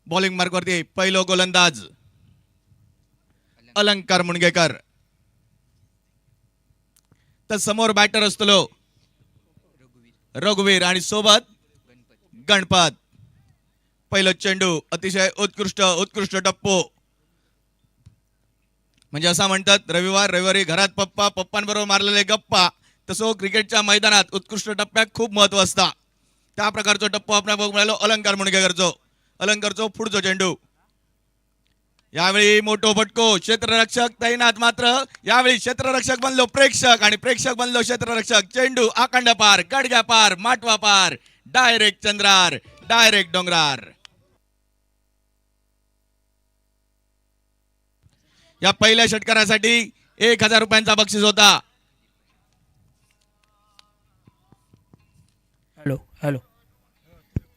Bowling मार्कवरती पहिलो गोलंदाज अलंकार मुणगेकर, तर समोर बॅटर असतो रघुवीर आणि सोबत गणपत. पहिलं चेंडू अतिशय उत्कृष्ट टप्पो. म्हणजे असं म्हणतात रविवारी घरात पप्पा, पप्पांबरोबर मारलेले गप्पा, तसं क्रिकेटच्या मैदानात उत्कृष्ट टप्प्यात खूप महत्व असता. त्या प्रकारचा टप्पो आपण बघू मिळालो अलंकार मुणगेकरचो. अलंकारचो पुढचो चेंडू. यावेळी मोठो फटको, क्षेत्ररक्षक तैनात, मात्र यावेळी क्षेत्ररक्षक बनलो प्रेक्षक आणि प्रेक्षक बनलो क्षेत्ररक्षक. चेंडू आखंड पार, गडग्या पार, माटवा पार, डायरेक्ट चंद्रार, डायरेक्ट डोंगरार. या पहिल्या षटकारासाठी 1000 रुपयांचा बक्षीस होता. हॅलो हॅलो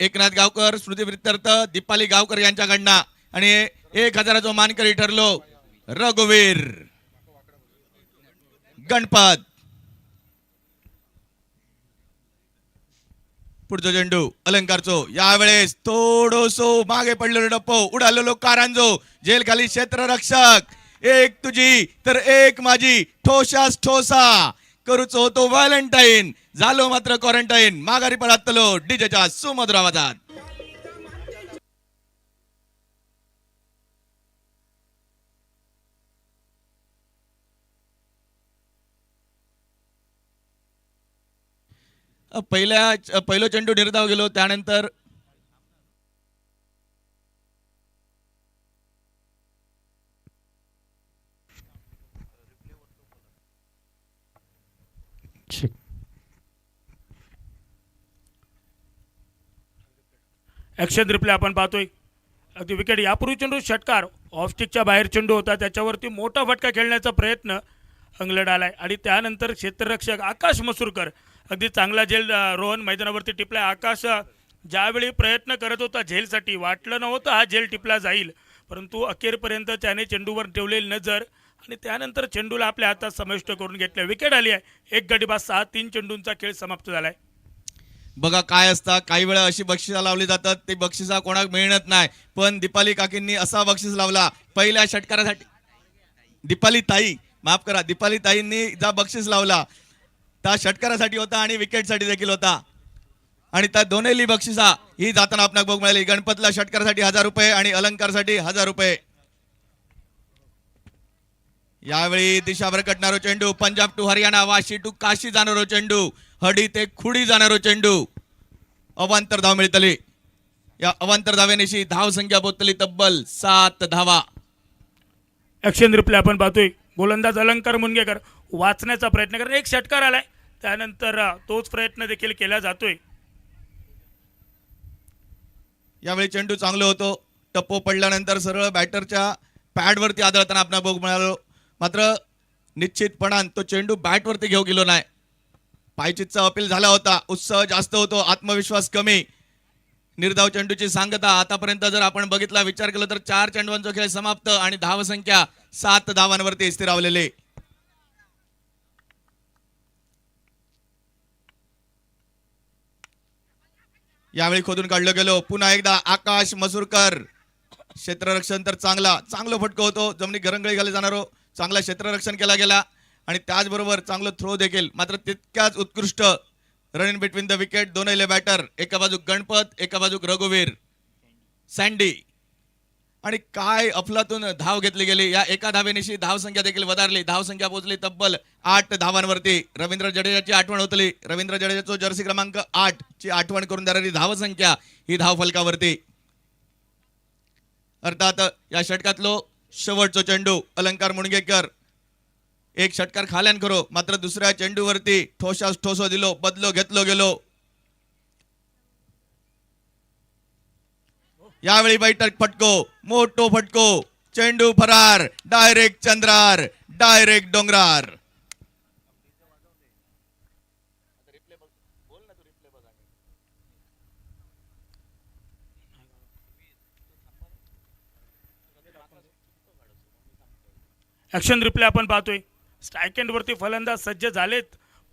एकनाथ गावकर, स्मृती प्रित्यर्थ, दीपाली गावकर यांच्याकडनं आणि 1000चा मानकरी ठरलो रघुवीर. गणपत पुढचा चेंडू अलंकारचो. यावेळेस थोडोसो मागे पडलेलो डप्पो, उडालेलो कारांजो, जेल खाली क्षेत्ररक्षक. एक तुझी तर एक माझी, ठोशास ठोसा करूचो होतो व्हॅलेंटाईन, झालो मात्र क्वारंटाईन. माघारी परतलो डीजेच्या सुमधुर आवाजात. पहिलो चेंडू निर्धाव गेलो, त्यानंतर ॲक्शन रिप्ले आपण पाहतोय. अगदी विकेट यापूर्वी चेंडू षटकार ऑफस्टिकच्या बाहेर चेंडू होता, त्याच्यावरती मोठा फटका खेळण्याचा प्रयत्न अंगलट आलाय आणि त्यानंतर क्षेत्ररक्षक आकाश मसूरकर अगदी चांगला झेल रोहन मैदानावरती टिपलाय. आकाश ज्यावेळी प्रयत्न करत होता झेलसाठी, वाटलं नव्हतं हा झेल टिपला जाईल, परंतु अखेरपर्यंत त्याने चेंडूवर ठेवलेली नजर आणि त्यानंतर चेंडूला आपल्या हातात समाविष्ट करून घेतलं. विकेट आली आहे. 1 गडी बाद 6-3 चेंडूंचा खेळ समाप्त झालाय. बघा काय असतं, काही वेळा अशी बक्षिसा लावली जातात ते बक्षिसा कोणाक मिळत नाही, पण दीपाली काकींनी असा बक्षीस लावला पहिल्या षटकारासाठी. दीपाली ताई माफ करा, दीपाली ताईंनी जा बक्षीस लावला त्या षटकारासाठी होता आणि विकेटसाठी देखील होता. आणि त्या दोन्ही बक्षिसा ही जाताना आपणाक बघ मिळाली. गणपतला षटकारासाठी 1000 रुपये आणि अलंकारसाठी 1000 रुपये. यावेळी दिशा भरकटणारो चेंडू, पंजाब टू हरियाणा, वाशी टू काशी जाणारो चेंडू, हडी ते खुडी जाणारो चेंडू. अवांतर धाव मिळतली. या अवांतर धावेनिशी धाव संख्या पोहोचली तब्बल 7 धावा. ॲक्शन रिप्ले आपण पाहतोय. गोलंदाज अलंकार मुणगेकर वाचण्याचा प्रयत्न करत, एक षटकार आलाय, त्यानंतर तोच प्रयत्न देखील केला जातोय. यावेळी चेंडू चांगलं होतो, टप्पो पडल्यानंतर सरळ बॅटरच्या पॅडवरती आदळताना आपण बघू मिळालो, मात्र निश्चितपणान तो चेंडू बॅटवरती घेऊ गेलो नाही. पायचीतचा अपील झाला होता, उत्साह जास्त होतो, आत्मविश्वास कमी. निर्धाव चेंडूची सांगता आतापर्यंत जर आपण बघितला, विचार केला तर 4 चेंडूंचा खेळ समाप्त आणि धाव संख्या 7 धावांवरती स्थिरावलेले. यावेळी खोदून काढलं गेलो पुन्हा एकदा आकाश मसूरकर. क्षेत्ररक्षण तर चांगलं फटको होतो, जमिनी घरंगळी घाली जाणारो चांगला क्षेत्ररक्षण केला गेला आणि त्याचबरोबर चांगलं थ्रो देखील. मात्र तितक्याच उत्कृष्ट run in between the wicket. दोन्ही बॅटर, एका बाजूक गणपत, एका बाजूक रघुवीर, सँडी. आणि काय अफलातून धाव घेतली गेली. या एका धावेनिशी धाव संख्या देखील वधारली. धाव संख्या पोहोचली तब्बल 8 धावांवरती. रवींद्र जडेजाची आठवण होतली. रवींद्र जडेजाचा जर्सी क्रमांक 8 ची आठवण करून देणारी धाव संख्या ही धाव फलकावरती. अर्थात या षटकातलो शेवटचो चेंडू अलंकार मुणगेकर. एक षटकार खाल्यान करो, मात्र दुसऱ्या चेंडूवरती ठोसास ठोसो दिलो, बदलो घेतलो गेलो. यावेळी बैठक फटको, मोठो फटको, चेंडू फरार, डायरेक्ट चंद्रार, डायरेक्ट डोंगरार. ॲक्शन रिप्ले आपण पाहतोय. स्ट्राईक एंडवरती फलंदाज सज्ज झालेत,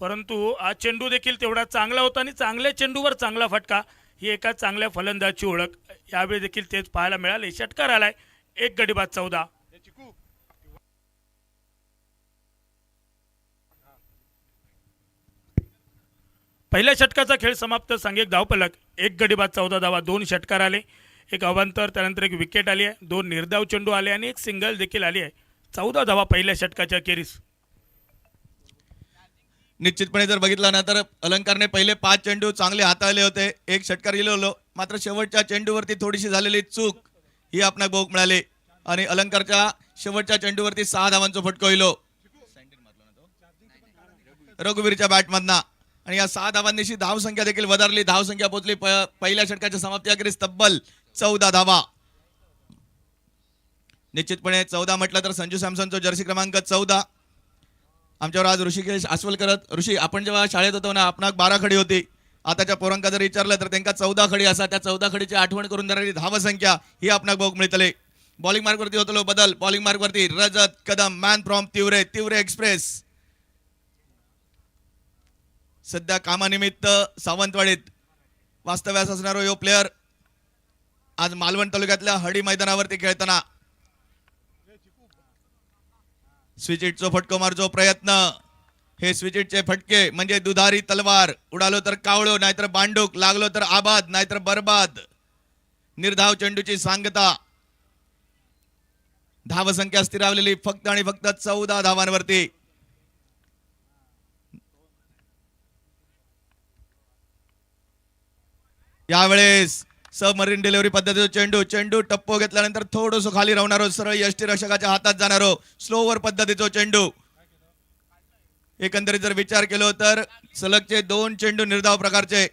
परंतु आज चेंडू देखील तेवढा चांगला होता आणि चांगल्या चेंडूवर चांगला फटका ही एका चांगल्या फलंदाजची ओळख. यावेळी देखील तेच पाहायला मिळाले. षटकार आलाय 1 गडी बाद 14. पहिल्या षटकाचा खेळ समाप्त. सांघिक धावफलक 1 गडी बाद 14 धावा. 2 षटकार आले, 1 अवांतर, त्यानंतर 1 विकेट आली आहे, 2 निर्धाव चेंडू आले आणि 1 सिंगल देखील आली आहे. 14 धावा पहिल्या षटकाच्या अखेरीस. निश्चितपणे जर बघितलं ना तर अलंकारने पहिले 5 चेंडू चांगले हाताळले होते, 1 षटकार गेलो, मात्र शेवटच्या चेंडूवरती थोडीशी झालेली चूक ही आपणाक बघूक मिळाली आणि अलंकारच्या शेवटच्या चेंडूवरती 6 धावांचा फटको होईल रघुवीरच्या बॅटमधना आणि या 6 धावांनीशी धावसंख्या देखील वधारली. धावसंख्या पोहोचली पहिल्या षटकाच्या समाप्ती अखेरीस तब्बल 14 धावा. निश्चितपणे 14 म्हटलं तर संजू सॅमसनचा जर्सी क्रमांक 14. आमच्यावर आज ऋषिकेश आस्वल करत. ऋषी, आपण जेव्हा शाळेत होतो ना आपणाक 12 खडी होती, आताच्या पोरांका जर विचारलं तर त्यांना 14 खडी असा. त्या 14 खडीची आठवण करून देणारी धावसंख्या ही आपणाक बघूक मिळतले. बॉलिंग मार्कवरती होतो बदल. बॉलिंग मार्कवरती Rajat Kadam, man from Tiware, Tiware express, सध्या कामानिमित्त सावंतवाडीत वास्तव्यास असणारा यो प्लेयर आज मालवण तालुक्यातल्या हडी मैदानावरती खेळताना स्विचिटचा फटको मारचो प्रयत्न. हे स्विचिटचे फटके म्हणजे दुधारी तलवार. उडालो तर कावळो, नाहीतर बांडूक, लागलो तर आबाद नाहीतर बरबाद. निर्धाव चेंडूची सांगता. धावसंख्या स्थिरावलेली फक्त आणि फक्त 14 धावांवरती. यावेळेस सबमरीन डिलिव्हरी पद्धतीचा चेंडू. चेंडू टप्पो घेतल्यानंतर थोडंसं खाली राहणारो, सरळ यष्टीरक्षकाच्या हातात जाणारो स्लोवर पद्धतीचा चेंडू. एकंदरीत जर विचार केलो तर सलगचे 2 चेंडू निर्धाव प्रकारचे.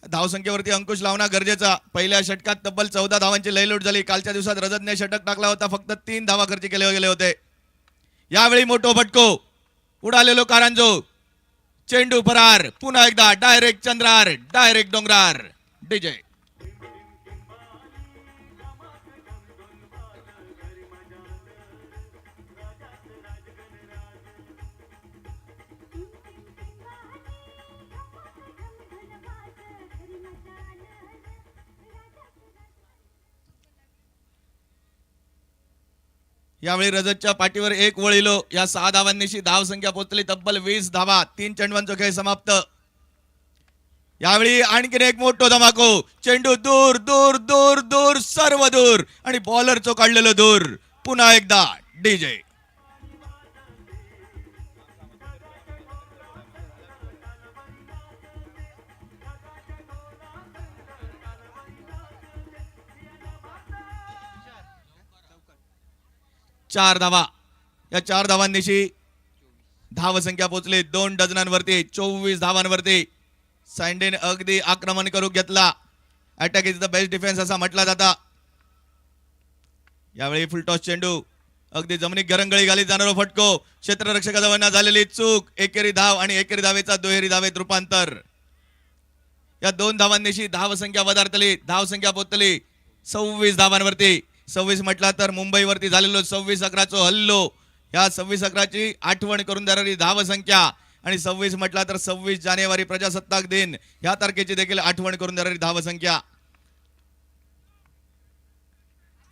धावसंख्येवरती अंकुश लावणं गरजेचा. पहिल्या षटकात तब्बल 14 धावांची लयलूट झाली. कालच्या दिवसात रजतने षटक टाकला होता, फक्त 3 धावा खर्च केले गेले होते. यावेळी मोठो फटको. उडालेलो कारंजो. चेंडू फरार. पुन्हा एकदा डायरेक्ट चंद्रार, डायरेक्ट डोंगरार. डीजे यावेळी रजतच्या पाठीवर 1 वळिलो. या 6 धावांनीशी धावसंख्या पोहोचली तब्बल 20 धावा. 3 चेंडवांचा खेळ समाप्त. यावेळी आणखीन एक मोठो धमाको. चेंडू दूर दूर दूर दूर सर्व दूर आणि बॉलरचो काढलेलो दूर. पुन्हा एकदा डीजे. चार धावा. या 4 धावांनीशी धावसंख्या पोहोचली 2 डझनांवरती, 24 धावांवरती. सँडीने अगदी आक्रमण करू घेतला. Attack is the best defence असा म्हटला जाता. यावेळी फुलटॉस चेंडू. अगदी जमिनीत गरंगळी घाली जाणारा फटको. क्षेत्ररक्षकाजवळ झालेली चूक. एकेरी धाव आणि एकेरी धावेचा दुहेरी धावेत रूपांतर. या 2 धावांनीशी धावसंख्या वधारतली. धावसंख्या पोहोचली 26 धावांवरती. 26 म्हटला तर मुंबईवरती झालेलो 26-11 हल्लो. या 26-11ची आठवण करून देणारी धावसंख्या आणि 26 म्हटला तर 26 जानेवारी प्रजासत्ताक दिन या तारखेची देखील आठवण करून देणारी धावसंख्या.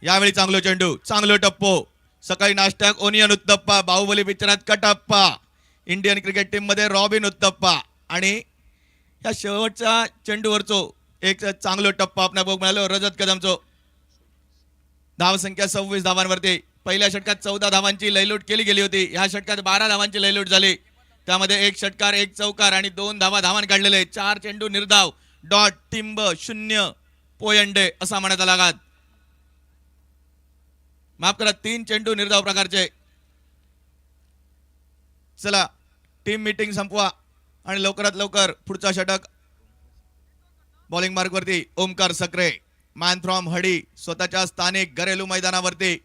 यावेळी चांगलो चेंडू, चांगलो टप्पो. सकाळी नाश्त्याक ओनियन उत्तप्पा, बाहुबली पिक्चरात कटप्पा, इंडियन क्रिकेट टीम मध्ये रॉबिन उत्तप्पा आणि या शेवटच्या चेंडूवरचो एक चांगलो टप्पा आपल्या बघ मिळालो रजत कदमचो. धावसंख्या 26 धावांवरती. पहिल्या षटकात 14 धावांची लयलूट केली गेली होती. ह्या षटकात 12 धावांची लयलूट झाली. त्यामध्ये 1 षटकार, 1 चौकार आणि 2 धावांनी काढलेले. 4 चेंडू निर्धाव. डॉट, टिंब, 0 पोयंडे असा म्हणता लागत. माफ करा, 3 चेंडू निर्धाव प्रकारचे. चला टीम मीटिंग संपवा आणि लवकरात लवकर पुढचा षटक. बॉलिंग मार्क वरती ओमकार सकरे, मॅन फ्रॉम हडी, स्वतःच्या स्थानिक घरेलू मैदानावरती.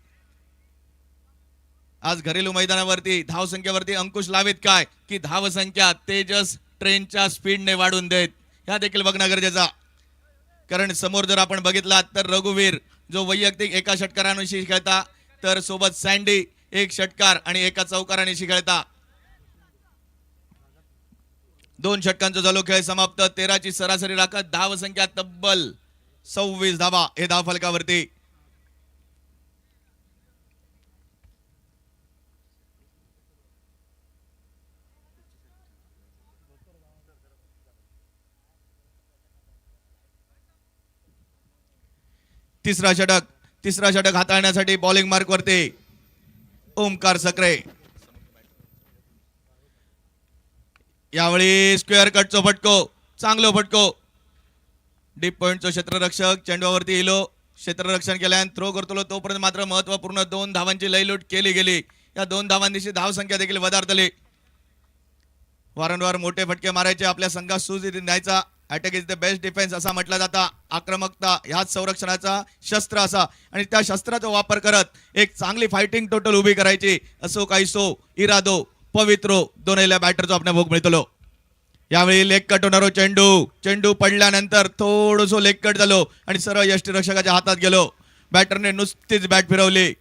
आज घरेलू मैदानावरती धावसंख्येवरती अंकुश लावित काय की धावसंख्या तेजस ट्रेनच्या स्पीडने वाढून देत, ह्या देखील बघणं गरजेचा. कारण समोर जर आपण बघितला तर रघुवीर जो वैयक्तिक एका षटकारानुशी खेळता, तर सोबत सँडी एक षटकार आणि एका चौकाराने शिगळता. 2 षटकांचा झालो खेळ समाप्त. 13ची सरासरी राखत धाव संख्या तब्बल 26 धावा हे धाव फलकावरती. तिसरा षटक हाताळण्यासाठी बॉलिंग मार्क वरती ओमकार सकरे. यावेळी स्क्वेअर कटचा फटको, चांगलो फटको. डीप पॉइंटचा क्षेत्ररक्षक चेंडूवरती इलो क्षेत्ररक्षण केल्यान थ्रो करतो तोपर्यंत मात्र महत्वपूर्ण 2 धावांची लयलूट केली गेली. या 2 धावांनीची धाव संख्या देखील वधारतली. वारंवार मोठे फटके मारायचे, आपल्या संघात सूज द्यायचा. Attack is the best defence असा म्हटलं जाता. आक्रमकता ह्याच संरक्षणाचा शस्त्र असा आणि त्या शस्त्राचा वापर करत एक चांगली फायटिंग टोटल उभी करायची. असो काहीसो इरादो पवित्रो दोन्हीला बॅटरचा आपण भोग मिळतो. यावेळी लेग कट होणारो चेंडू पडल्यानंतर थोडंसं लेग कट झालो आणि सरळ यष्टीरक्षकाच्या हातात गेलो. बॅटरने नुसतीच बॅट फिरवली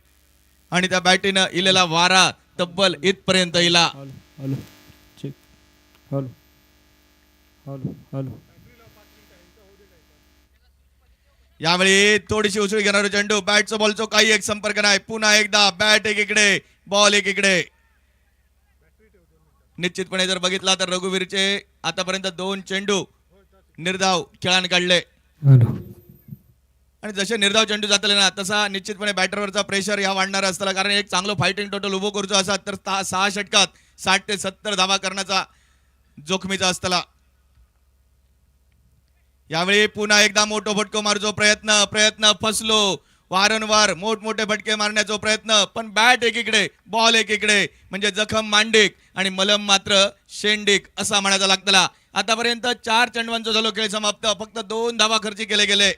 आणि त्या बॅटीनं इलेला वारा तब्बल इथपर्यंत इला. यावेळी थोडीशी उचळी घेणार चेंडू, बॅटचा बॉलचा काही एक संपर्क नाही. पुन्हा एकदा बॅट एकीकडे बॉल एकीकडे. निश्चितपणे जर बघितला तर रघुवीरचे आतापर्यंत 2 चेंडू निर्धाव खेळान काढले आणि जसे निर्धाव चेंडू जातले ना तसा निश्चितपणे बॅटरवरचा प्रेशर या वाढणार असताना. कारण एक चांगलं फायटिंग टोटल उभं करूचं असत तर 6 षटकात 60 ते 70 धावा करण्याचा जोखमीचा असताना. यावेळी पुन्हा एकदा मोठो फटको मारचो प्रयत्न फसलो. वारंवार मोठमोठे फटके मारण्याचा प्रयत्न पण बॅट एकीकडे बॉल एकीकडे म्हणजे जखम मांडिक आणि मलम मात्र शेंडिक असा म्हणायचा लागतला. आतापर्यंत 4 चेंडवांचा झालो खेळ समाप्त. फक्त 2 धावा खर्ची केले गेले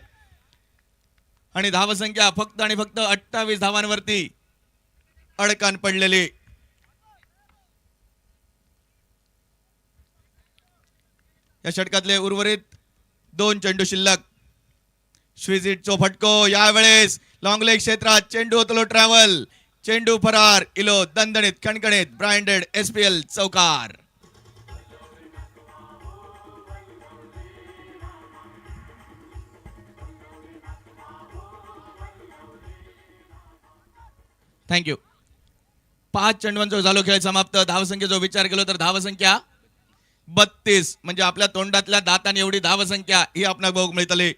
आणि धावसंख्या फक्त आणि फक्त 28 धावांवरती अडकान पडलेली. या षटकातले उर्वरित 2 चेंडू शिल्लक. श्विझिटचो फटको, यावेळेस लॉंग लेग क्षेत्रात चेंडू होतलो ट्रॅव्हल, चेंडू फरार, इलो दणदणीत खणखणीत ब्रँडेड SPL चौकार. थँक्यू. 5 चेंडवांचा झालो खेळ समाप्त. धावसंख्येचा विचार केला तर धावसंख्या 32 म्हणजे आपल्या तोंडातल्या दाताने एवढी धावसंख्या ही आपल्याला बघू मिळतली.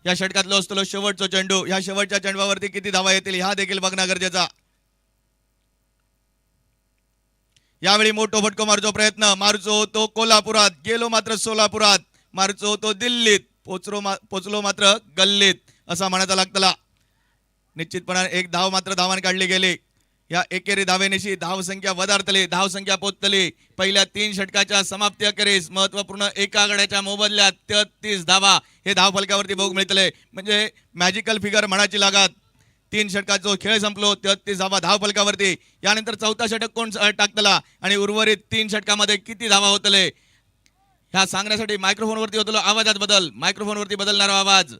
या षटकातलो असतो शेवटचा चेंडू. या शेवटच्या चेंडवावरती किती धावा येतील ह्या देखील बघणं गरजेचा. यावेळी मोठो फटको मारचो प्रयत्न, मारचो तो कोल्हापुरात, गेलो मात्र सोलापुरात, मारचो तो दिल्लीत, पोचलो मात्र गल्लीत असा म्हणायचा लागतला. निश्चितपणे एक धाव मात्र धावान काढली गेली. या एकेरी धावेनिशी धावसंख्या वधारतली, धावसंख्या पोचतली. पहिल्या 3 षटकाच्या समाप्ती अखेरीस महत्वपूर्ण एका गड्याच्या मोबदल्यात 33 धावा हे धाव फलकावरती बघू मिळतले. म्हणजे मॅजिकल फिगर म्हणायची लागत. 3 षटकात जो खेळ संपलो 33 धावा धाव फलकावरती. यानंतर 4था षटक कोण टाकतला आणि उर्वरित 3 षटकामध्ये किती धावा होतले ह्या सांगण्यासाठी मायक्रोफोनवरती होतलो आवाजात बदल. मायक्रोफोनवरती बदलणारा आवाज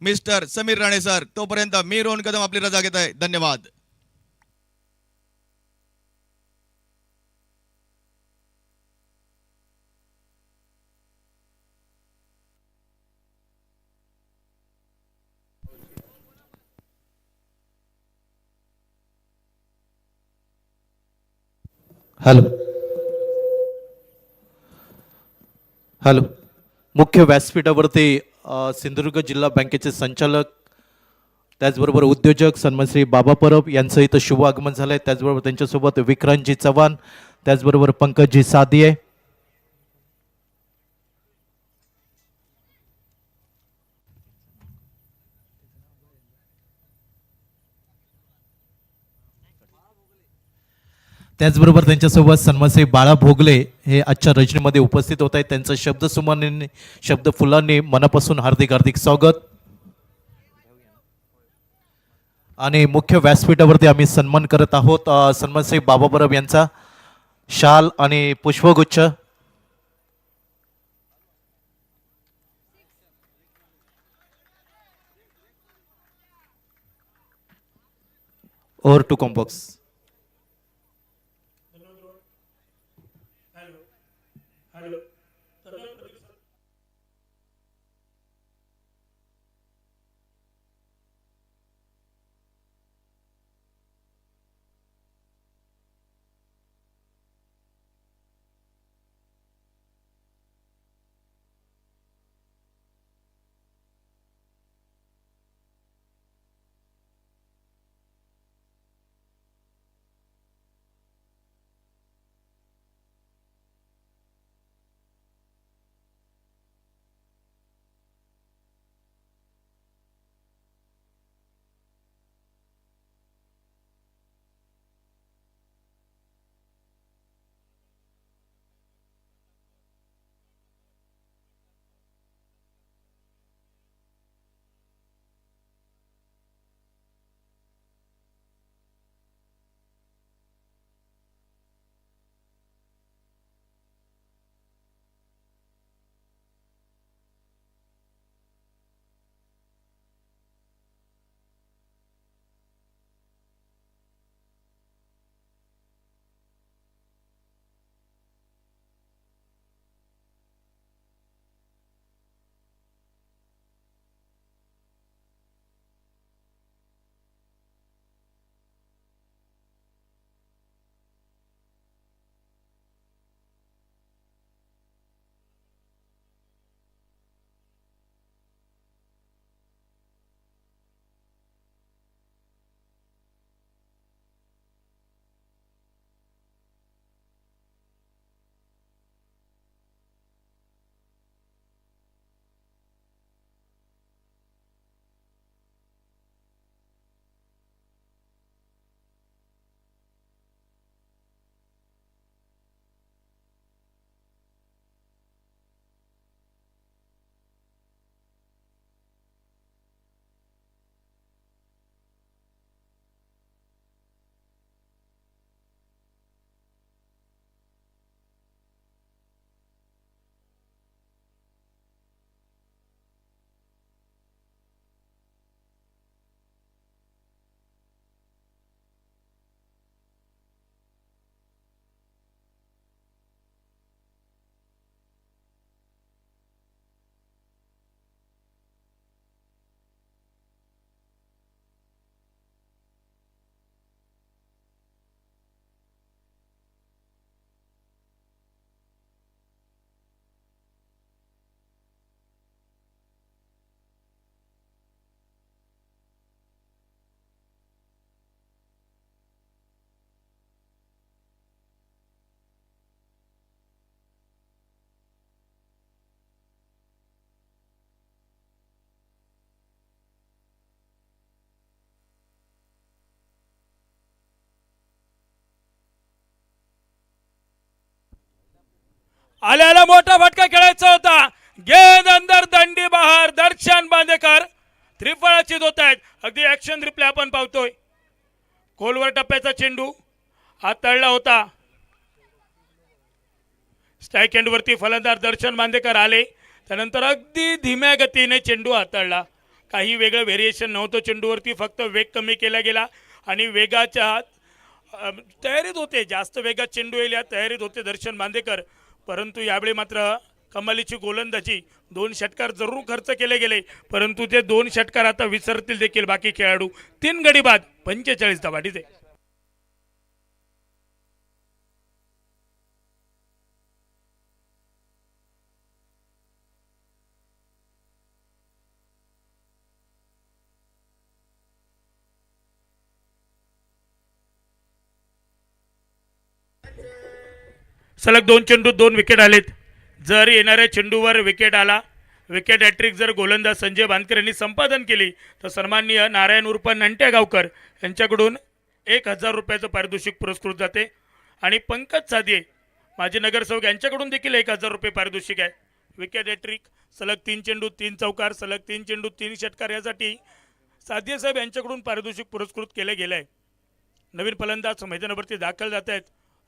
मिस्टर समीर राणे सर. तोपर्यंत मी रोहन कदम आपली रजा घेत आहे. धन्यवाद. Hello hello. मुख्य व्यासपीठावरती सिंधुदुर्ग जिल्हा बँकेचे संचालक त्याचबरोबर उद्योजक सन्मानश्री बाबा परब यांचं इथं शुभ आगमन झालंय. त्याचबरोबर त्यांच्यासोबत विक्रांतजी चव्हाण, त्याचबरोबर पंकजजी सादिये, त्याचबरोबर त्यांच्यासोबत सन्मानश्री बाळा भोगले हे आजच्या रचनेमध्ये उपस्थित होत आहेत. त्यांचं शब्दसुमनांनी शब्द फुलांनी मनापासून हार्दिक हार्दिक स्वागत. आणि मुख्य व्यासपीठावरती आम्ही सन्मान करत आहोत सन्मानश्री बाबा परब यांचा शाल आणि पुष्पगुच्छ. Over to combox. आल्याला मोठा फटका खेळायचा होता. गेंद अंदर दंडी बहार. दर्शन बांदेकर त्रिफळाची होत आहेत. अगदी ऍक्शन रिप्ले आपण पाहतोय. खोलवर टप्प्याचा चेंडू हाताळला होता. स्ट्राईक एंड वरती फलंदाज दर्शन बांदेकर आले. त्यानंतर अगदी धीम्या गतीने चेंडू हाताळला. काही वेगळं व्हेरिएशन नव्हतं चेंडूवरती. फक्त वेग कमी केला गेला आणि वेगाच्या तयारीत होते. जास्त वेगात चेंडू येईल या तयारीत होते दर्शन बांदेकर. परंतु यावेळी मात्र कमालीची गोलंदाजी. 2 षटकार जरूर खर्च केले गेले, परंतु ते 2 षटकार आता विसरतील देखील बाकी खेळाडू. 3 गडी बाद 45 धावा डिझे. सलग 2 चेंडू 2 विकेट आलेत. जर येणाऱ्या चेंडूवर विकेट आला, विकेट हॅट्रिक जर गोलंदाज संजय बांदकर यांनी संपादन केली तर सन्माननीय नारायण उर्फ नंट्या गावकर यांच्याकडून 1000 रुपयाचं पारितोषिक पुरस्कृत जाते. आणि पंकज साधे माजी नगरसेवक यांच्याकडून देखील 1000 रुपये पारितोषिक आहे. विकेट हॅट्रिक, सलग 3 चेंडू 3 चौकार, सलग 3 चेंडू 3 षटकार यासाठी साधे साहेब यांच्याकडून पारितोषिक पुरस्कृत केले गेले आहे. नवीन फलंदाज मैदानावरती दाखल जात आहेत.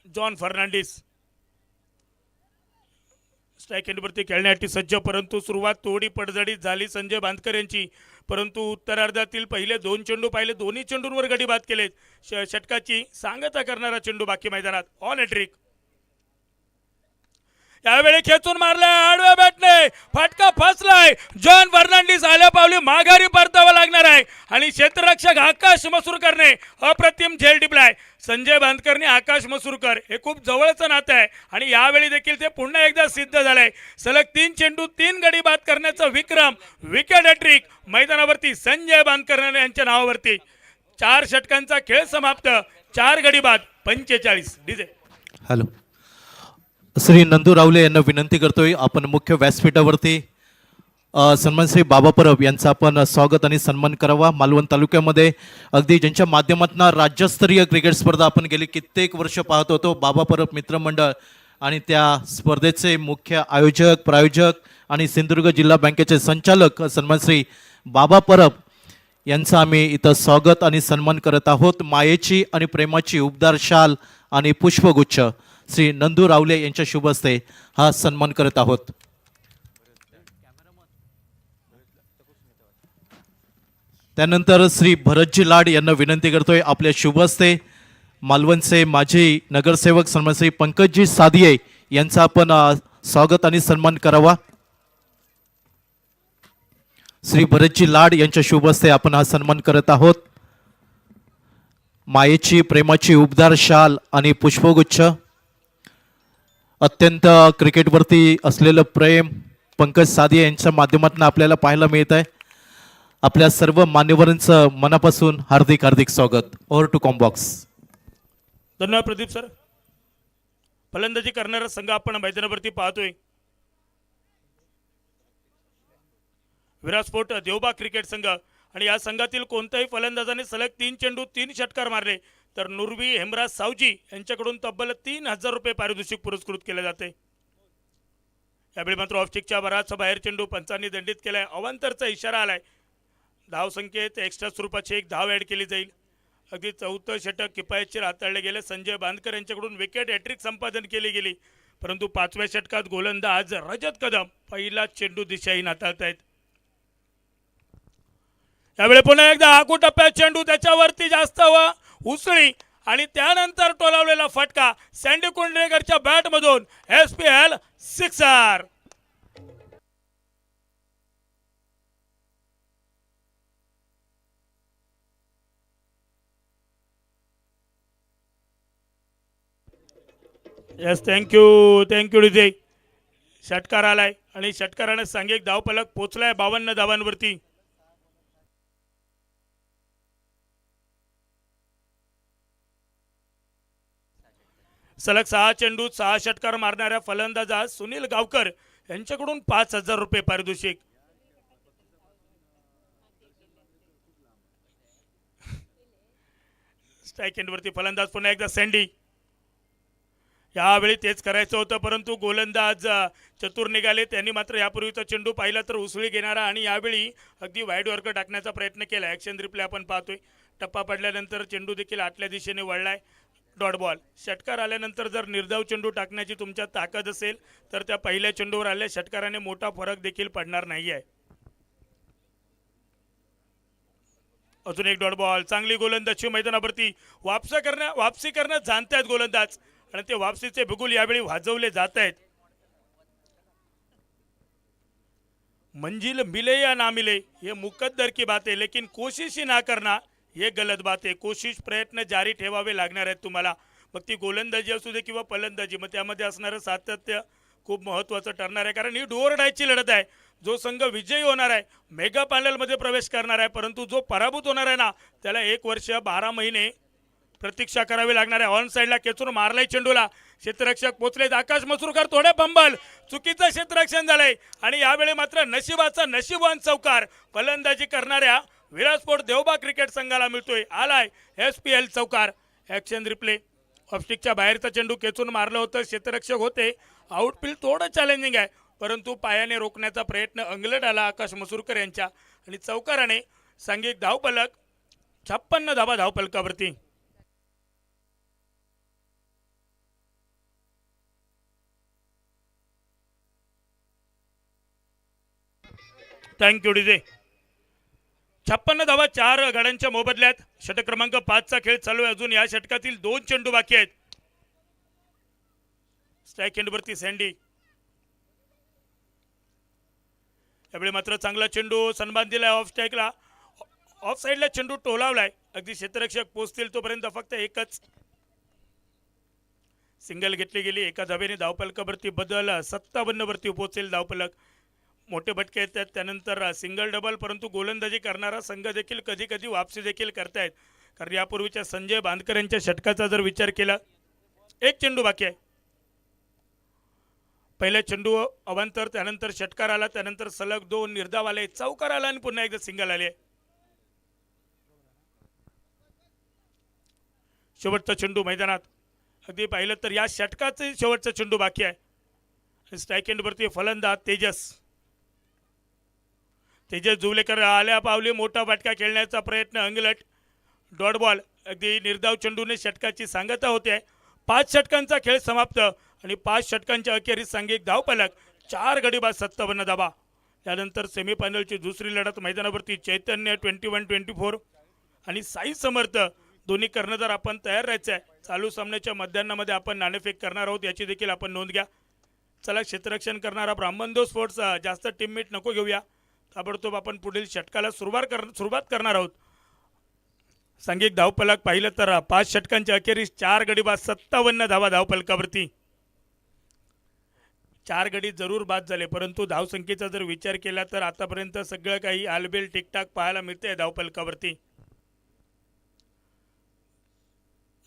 जॉन फर्नांडिस. स्ट्राईक एंडवरती खेळण्यासाठी सज्ज, परंतु सुरुवात थोडी पडझडीत झाली संजय बांधकर यांची. परंतु उत्तरार्धातील पहिले 2 चेंडू पाहिले, दोन्ही चेंडूंवर गडी बाद केलेत. षटकाची सांगता करणारा चेंडू बाकी मैदानात ऑन ए ट्रिक. यावेळी खेचून मारलाय आडव्या बॅटने, फटका फसलाय. जॉन फर्नांडिस आल्या पावली माघारी परतावा लागणार आहे आणि क्षेत्ररक्षक आकाश मसूरकरने अप्रतिम झेल टिपलाय. संजय बांधकरने आकाश मसूरकर हे खूप जवळचं नातं आहे आणि यावेळी देखील ते पुन्हा एकदा सिद्ध झालंय. सलग 3 चेंडू 3 गडी बाद करण्याचा विक्रम, विकेट हॅट्रिक मैदानावरती संजय बांधकर यांच्या नावावरती. 4 षटकांचा खेळ समाप्त, 4 गडी बाद 45. डीजे हॅलो, श्री नंदू रावले यांना विनंती करतोय आपण मुख्य व्यासपीठावरती सन्मान श्री बाबा परब यांचा आपण स्वागत आणि सन्मान करावा. मालवण तालुक्यामध्ये अगदी ज्यांच्या माध्यमातून राज्यस्तरीय क्रिकेट स्पर्धा आपण गेली कित्येक वर्ष पाहत होतो, बाबा परब मित्रमंडळ, आणि त्या स्पर्धेचे मुख्य आयोजक, प्रायोजक आणि सिंधुदुर्ग जिल्हा बँकेचे संचालक सन्मान श्री बाबा परब यांचं आम्ही इथं स्वागत आणि सन्मान करत आहोत. मायेची आणि प्रेमाची उबदार शाल आणि पुष्पगुच्छ श्री नंदू रावले यांच्या शुभ हस्ते हा सन्मान करत आहोत. त्यानंतर श्री भरतजी लाड यांना विनंती करतोय आपल्या शुभ हस्ते मालवणचे माजी नगरसेवक सन्मान श्री पंकजजी सादिये यांचा आपण स्वागत आणि सन्मान करावा. श्री भरतजी लाड यांच्या शुभ हस्ते आपण हा सन्मान करत आहोत. मायेची प्रेमाची उबदार शाल आणि पुष्पगुच्छ, अत्यंत क्रिकेटवरती असलेलं प्रेम पंकज सादिये यांच्या माध्यमातून आपल्याला पाहायला मिळत आहे. आपल्या सर्व मान्यवरांचं मनापासून हार्दिक हार्दिक स्वागत. ओव्हर टू कॉम्बॉक्स. धन्यवाद प्रदीप सर. फलंदाजी करणारा संघ आपण मैदानावरती पाहतोय. विराट स्पोर्ट देवबा क्रिकेट संघ, आणि या संघातील कोणत्याही फलंदाजाने सलग 3 चेंडू 3 षटकार मारले तर नुरवी हेमराज सावजी यांच्याकडून तब्बल 3000 रुपये पारितोषिक पुरस्कृत केले जाते. यावेळी मात्र ऑफस्टिकच्या बराच बाहेर चेंडू पंचांनी दंडित केलाय. अवांतरचा इशारा आलाय. धाव संख्येत एक्स्ट्रा स्वरूपाची 1 धाव ॲड केली जाईल. अगदी 4थं षटक किफायतशीर हाताळले गेले. संजय बांधकर यांच्याकडून विकेट हॅट्रिक संपादन केली गेली, परंतु 5व्या षटकात गोलंदाज रजत कदम पहिला चेंडू दिशाहीन हाताळतायत. यावेळी पुन्हा एकदा आखू टप्प्यात चेंडू, त्याच्यावरती जास्त उसळी आणि त्यानंतर टोलावलेला फटका सँडी कुंडलेकरच्या बॅटमधून SPL sixer. Yes, thank you DJ. षटकार आलाय आणि षटकाराने सांघिक धावफलक पोचलाय 52 धावांवरती. सलग 6 चेंडूत 6 षटकार मारणाऱ्या फलंदाजा सुनील गावकर यांच्याकडून 5000 रुपये पारितोषिक. स्ट्राईक एंडवरती फलंदाज पुन्हा एकदा सँडी. यावेळी तेच करायचं होतं, परंतु गोलंदाज चतुर निघाले. त्यांनी मात्र यापूर्वीचा चेंडू पाहिला तर उसळी घेणारा आणि यावेळी अगदी वाईड वर्क टाकण्याचा प्रयत्न केला. ॲक्शन रिप्ले आपण पाहतोय. टप्पा पडल्यानंतर चेंडू देखील आतल्या दिशेने वळलाय. Dot ball. षटकार आल्यानंतर जर निर्धाव चेंडू टाकण्याची तुमच्यात ताकद असेल तर त्या पहिल्या चेंडूवर आल्या षटकाराने मोठा फरक देखील पडणार नाही आहे. अजून एक डॉट बॉल. चांगली गोलंदाजी मैदानावरती. वापसी करण्यात जाणतायत गोलंदाज आणि ते वापसीचे बिगुल यावेळी वाजवले जात आहेत. मंजिल मिले या ना मिले ये मुकद्दर की बात है, लेकिन कोशिश ही ना करना ये गलत बात आहे. कोशिश, प्रयत्न जारी ठेवावे लागणार आहेत तुम्हाला. मग ती गोलंदाजी असू दे किंवा फलंदाजी, मग त्यामध्ये असणारं सातत्य खूप महत्त्वाचं ठरणार आहे. कारण ही डू ऑर डायची लढत आहे. जो संघ विजयी होणार आहे मेगा पॅनलमध्ये प्रवेश करणार आहे, परंतु जो पराभूत होणार आहे ना त्याला 1 वर्ष 12 महिने प्रतीक्षा करावी लागणार आहे. ऑन साईडला खेचून मारलाय चेंडूला. क्षेत्ररक्षक पोचलेत. आकाश मसूरकर थोडे फंबल, चुकीचं क्षेत्ररक्षण झालंय आणि यावेळी मात्र नशिबाचा नशीबवान चौकार फलंदाजी करणाऱ्या विराट स्पोर्ट देवबा क्रिकेट संघाला मिळतोय. आलाय SPL चौकार. Action replay. ऑफस्टिकच्या बाहेरचा चेंडू खेचून मारलं होतं. क्षेत्ररक्षक होते. आउटफील्ड थोडं चॅलेंजिंग आहे, परंतु पायाने रोखण्याचा प्रयत्न अंगलट आला आकाश मसूरकर यांच्या आणि चौकाराने सांघिक धावफलक 56 धावा धावफलकावरती. Thank you DJ. 56 धावा 4 गाड्यांच्या मोबदल्यात. षटक क्रमांक 5 चा खेळ चालू आहे. अजून या षटकातील 2 चेंडू बाकी आहेत. स्ट्राईक एंडवरती सँडी. यावेळी मात्र चांगला चेंडू सन्मान दिलाय ऑफ स्ट्राईकला. ऑफ साईडला चेंडू टोलावलाय. अगदी क्षेत्ररक्षक पोहोचतील तोपर्यंत फक्त एकच सिंगल घेतली गेली. एका धावेने धावफलकावरती बदल 57 वरती पोहोचेल धावफलक. मोठे भटके येतात त्यानंतर सिंगल डबल, परंतु गोलंदाजी करणारा संघ देखील कधी कधी वापसी देखील करतायत. कारण यापूर्वीच्या संजय बांधकर यांच्या षटकाचा जर विचार केला, एक चेंडू बाकी आहे. पहिला चेंडू अवांतर, त्यानंतर षटकार आला, त्यानंतर सलग 2 निर्धाव आले, चौकार आला आणि पुन्हा एकदा सिंगल आले. शेवटचा चेंडू मैदानात. अगदी पाहिलं तर या षटकाचे शेवटचा चेंडू बाकी आहे. स्ट्राईक एंडवरती फलंदाज तेजस जुवलेकर आल्या पावली मोठा फटका खेळण्याचा प्रयत्न. अंगलट डॉट बॉल. अगदी निर्धाव चेंडूने षटकाची सांगता होते. 5 षटकांचा खेळ समाप्त आणि 5 षटकांच्या अखेरीस सांघिक धावफलक 4 गडी बाद 57 धावा. त्यानंतर सेमीफायनलची दुसरी लढत मैदानावरती चैतन्य 21-24 आणि साई समर्थ दोन्ही कर्णधार आपण तयार राहायचं आहे. चालू सामन्याच्या मध्यान्नामध्ये आपण नाणेफेक करणार आहोत, याची देखील आपण नोंद घ्या. चला, क्षेत्ररक्षण करणारा ब्राह्मणदेव स्पोर्ट्स जास्त टीममेट नको घेऊया. ताबडतोब आपण पुढील षटकाला सुरुवात करणार आहोत. सांघिक धावफलक पाहिलं तर 5 षटकांच्या अखेरीस 4 गडी बाद 57 धावा धावफलकावरती. 4 गडी जरूर बाद झाले, परंतु धावसंख्येचा जर विचार केला तर आतापर्यंत सगळं काही आलबेल टिकटाक पाहायला मिळते धावफलकावरती.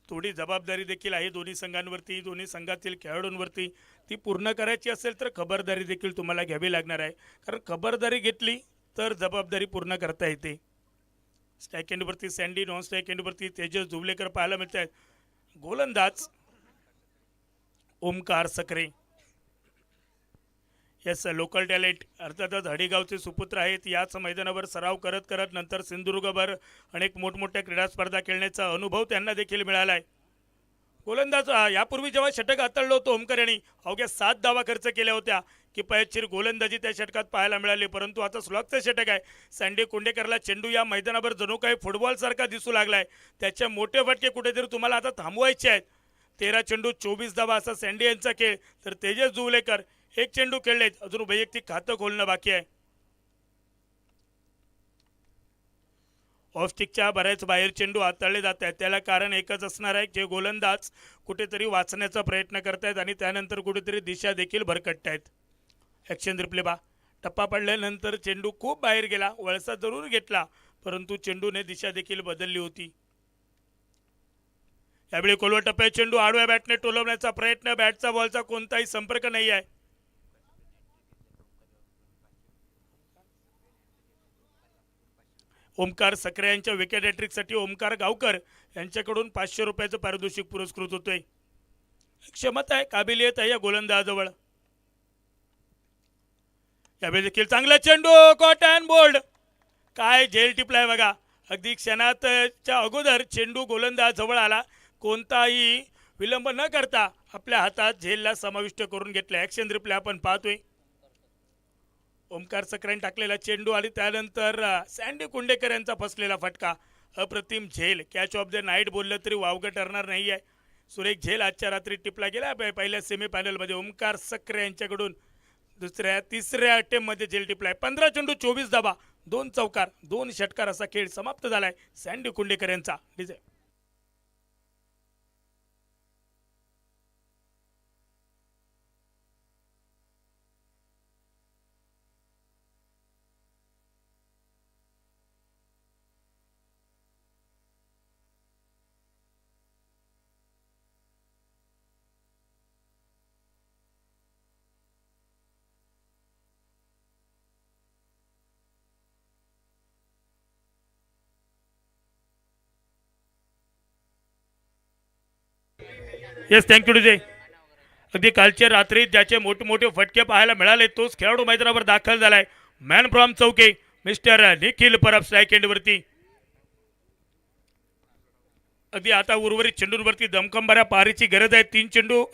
थोडी जबाबदारी देखील आहे दोन्ही संघांवरती, दोन्ही संघातील खेळाडूंवरती. ती पूर्ण करायची असेल तर खबरदारी देखील तुम्हाला घ्यावी लागणार आहे. कारण खबरदारी घेतली तर जबाबदारी पूर्ण करता येते. स्ट्राईक एंडवरती सँडी, नॉन स्ट्राईक एंडवरती तेजस जुवलेकर पाहायला मिळत आहेत. गोलंदाज Omkar Sakre. Yes, local talent अर्थातच हडीगावचे सुपुत्र आहेत. याच मैदानावर सराव करत करत नंतर सिंधुदुर्गभर अनेक मोठमोठ्या क्रीडा स्पर्धा खेळण्याचा अनुभव त्यांना देखील मिळाला आहे. गोलंदाज यापूर्वी जेव्हा षटक हाताळलं होतं ओमकार यांनी अवघ्या 7 धावा खर्च केल्या होत्या. की पयतशीर गोलंदाजी त्या षटकात पाहायला मिळाली. परंतु आता स्लॉगचं षटक आहे. सँडी कुंडेकरला चेंडू या मैदानावर जणू काही फुटबॉलसारखा दिसू लागलाय. त्याचे मोठे फटके कुठेतरी तुम्हाला आता थांबवायचे आहेत. 13 चेंडू 24 धावा असा सँडी यांचा खेळ. तर तेजस जुवलेकर 1 चेंडू खेळलेत, अजून वैयक्तिक खातं खोलणं बाकी आहे. ऑफस्टिकच्या बऱ्याच बाहेर चेंडू हाताळले जात आहेत. त्याला कारण एकच असणार आहे, जे गोलंदाज कुठेतरी वाचण्याचा प्रयत्न करतायत आणि त्यानंतर कुठेतरी दिशा देखील भरकटतायत. ॲक्शन रिप्ले बा. टप्पा पडल्यानंतर चेंडू खूप बाहेर गेला, वळसा जरूर घेतला, परंतु चेंडूने दिशा देखील बदलली होती. यावेळी कोलवा टप्प्यात चेंडू आडव्या बॅटने टोलवण्याचा प्रयत्न. बॅटचा बॉलचा कोणताही संपर्क नाही आहे. ओमकार सकरे यांच्या विकेट हॅट्रिकसाठी ओमकार गावकर यांच्याकडून 500 रुपयाचं पारितोषिक पुरस्कृत होतोय. क्षमता आहे, काबिलियत आहे या गोलंदाजाजवळ. यावेळी देखील चांगला चेंडू कॉट अँड बोल्ड. काय झेल टिपलाय बघा. अगदी क्षणाच्या अगोदर चेंडू गोलंदाज जवळ आला. कोणताही विलंब न करता आपल्या हातात झेलला समाविष्ट करून घेतला. ॲक्शन रिप्ले आपण पाहतोय. ओमकार सकरेने टाकलेला चेंडू आणि त्यानंतर सँडी कुंडेकर यांचा फसलेला फटका. अप्रतिम झेल. कॅच ऑफ द नाईट बोललं तरी वावगं ठरणार नाही आहे. सुरेख झेल आजच्या रात्री टिपला गेला. पहिल्या सेमीफायनलमध्ये ओमकार सकरे यांच्याकडून तिसऱ्या अटेम्पमध्ये झेल टिपलाय. 15 चेंडू 24 धावा, 2 चौकार, 2 षटकार असा खेळ समाप्त झालाय सँडी कुंडेकर यांचा. डीजे. Yes, thank you DJ. अगदी कालच्या रात्री ज्याचे मोठमोठे फटके पाहायला मिळाले तोच खेळाडू मैदानावर दाखल झालाय. मॅन फ्रॉम चौके मिस्टर निखिल परब स्ट्राईक एंडवरती. अगदी आता उर्वरित चेंडूंवरती दमखंबाऱ्या पारीची गरज आहे. 3 चेंडू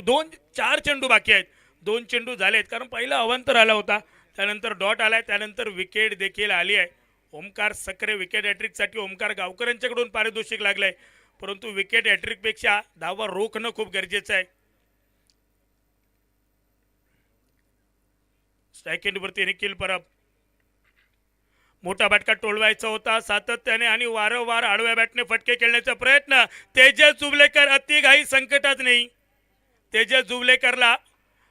4 चेंडू बाकी आहेत. 2 चेंडू झालेत कारण पहिला अवांतर आला होता. त्यानंतर डॉट आलाय, त्यानंतर विकेट देखील आली आहे. ओमकार सकरे विकेट हॅट्रिकसाठी ओमकार गावकरांच्याकडून पारितोषिक लागलंय, परंतु विकेट हॅट्रिकपेक्षा धावा रोखणं खूप गरजेचं आहे. स्ट्राईक एंडवरती निखिल परब, मोठा फटका टोलवायचा होता सातत्याने आणि वारंवार आडव्या बॅटने फटके खेळण्याचा प्रयत्न. तेजस जुबलेकर अतिघाई संकटात नाही. तेजस जुबलेकरला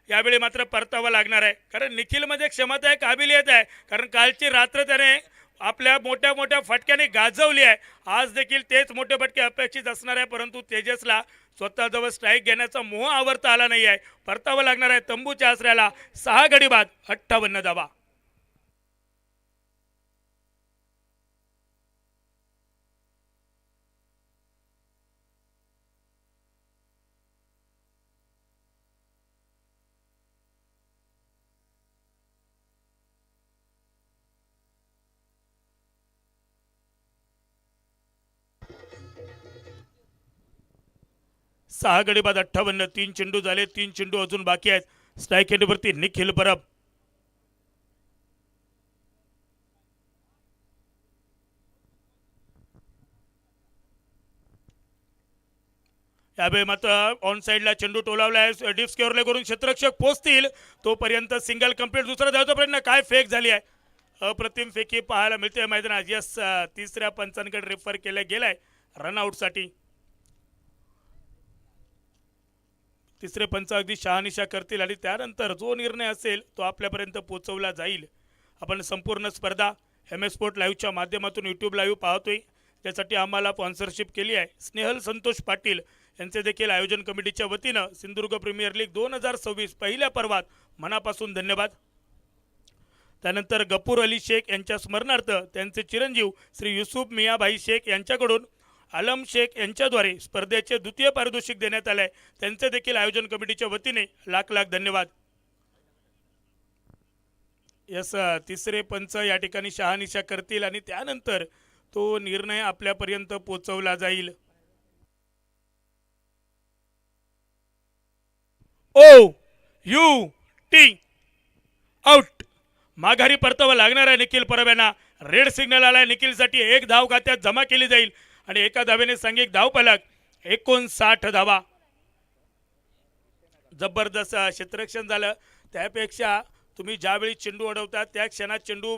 यावेळी मात्र परतावा लागणार आहे, कारण निखिलमध्ये क्षमता आहे, काबिलियत आहे. कारण कालची रात्र त्याने आपल्या मोठ्या मोठ्या फटक्याने गाजवली आहे. आज देखील तेच मोठे फटके अपेक्षित असणार आहे, परंतु तेजसला स्वतःजवळ स्ट्राईक घेण्याचा मोह आवरता आला नाही आहे. परतावा लागणार आहे तंबूच्या आसऱ्याला. 6 गडी बाद 58 धावा. सहा गडी बाद 58. 3 चेंडू झाले, 3 चेंडू अजून बाकी आहेत. स्ट्राईक एंडवरती निखिल परब, यावेळी मात्र ऑन साईडला चेंडू टोलावलाय. डीप स्क्वेअरला करून क्षेत्ररक्षक पोहोचतील तोपर्यंत सिंगल कंप्लीट. दुसरा धावचा प्रयत्न, काय फेक झाली आहे. अप्रतिम फेकी पाहायला मिळते मैदानात. यस, तिसऱ्या पंचांकडे रेफर केला गेलाय रनआउटसाठी. तिसरे पंच अगदी शहानिशा करतील आणि त्यानंतर जो निर्णय असेल तो आपल्यापर्यंत पोहोचवला जाईल. आपण संपूर्ण स्पर्धा MS स्पोर्ट लाईव्हच्या माध्यमातून यूट्यूब लाईव्ह पाहतोय. त्यासाठी आम्हाला स्पॉन्सरशिप केली आहे स्नेहल संतोष पाटील यांचे देखील आयोजन कमिटीच्या वतीनं सिंधुदुर्ग प्रीमियर लीग 2026 पहिल्या पर्वात मनापासून धन्यवाद. त्यानंतर गफूर अली शेख यांच्या स्मरणार्थ त्यांचे चिरंजीव श्री युसुफ मियाभाई शेख यांच्याकडून आलम शेख यांच्याद्वारे स्पर्धेचे द्वितीय पारितोषिक देण्यात आले. त्यांचे देखील आयोजन कमिटीच्या वतीने लाख लाख धन्यवाद. यस, तिसरे पंच या ठिकाणी शहानिशा करतील आणि त्यानंतर तो निर्णय आपल्यापर्यंत पोहोचवला जाईल. OUT out. माघारी परतावा लागणार आहे निखिल परब यांना. रेड सिग्नल आलाय निखिलसाठी. 1 धाव खात्यात जमा केली जाईल आणि एका धावेने सांघिक धाव फलक 59 धावा. जबरदस्त क्षेत्ररक्षण झालं. त्यापेक्षा तुम्ही ज्यावेळी चेंडू अडवता त्या क्षणात चेंडू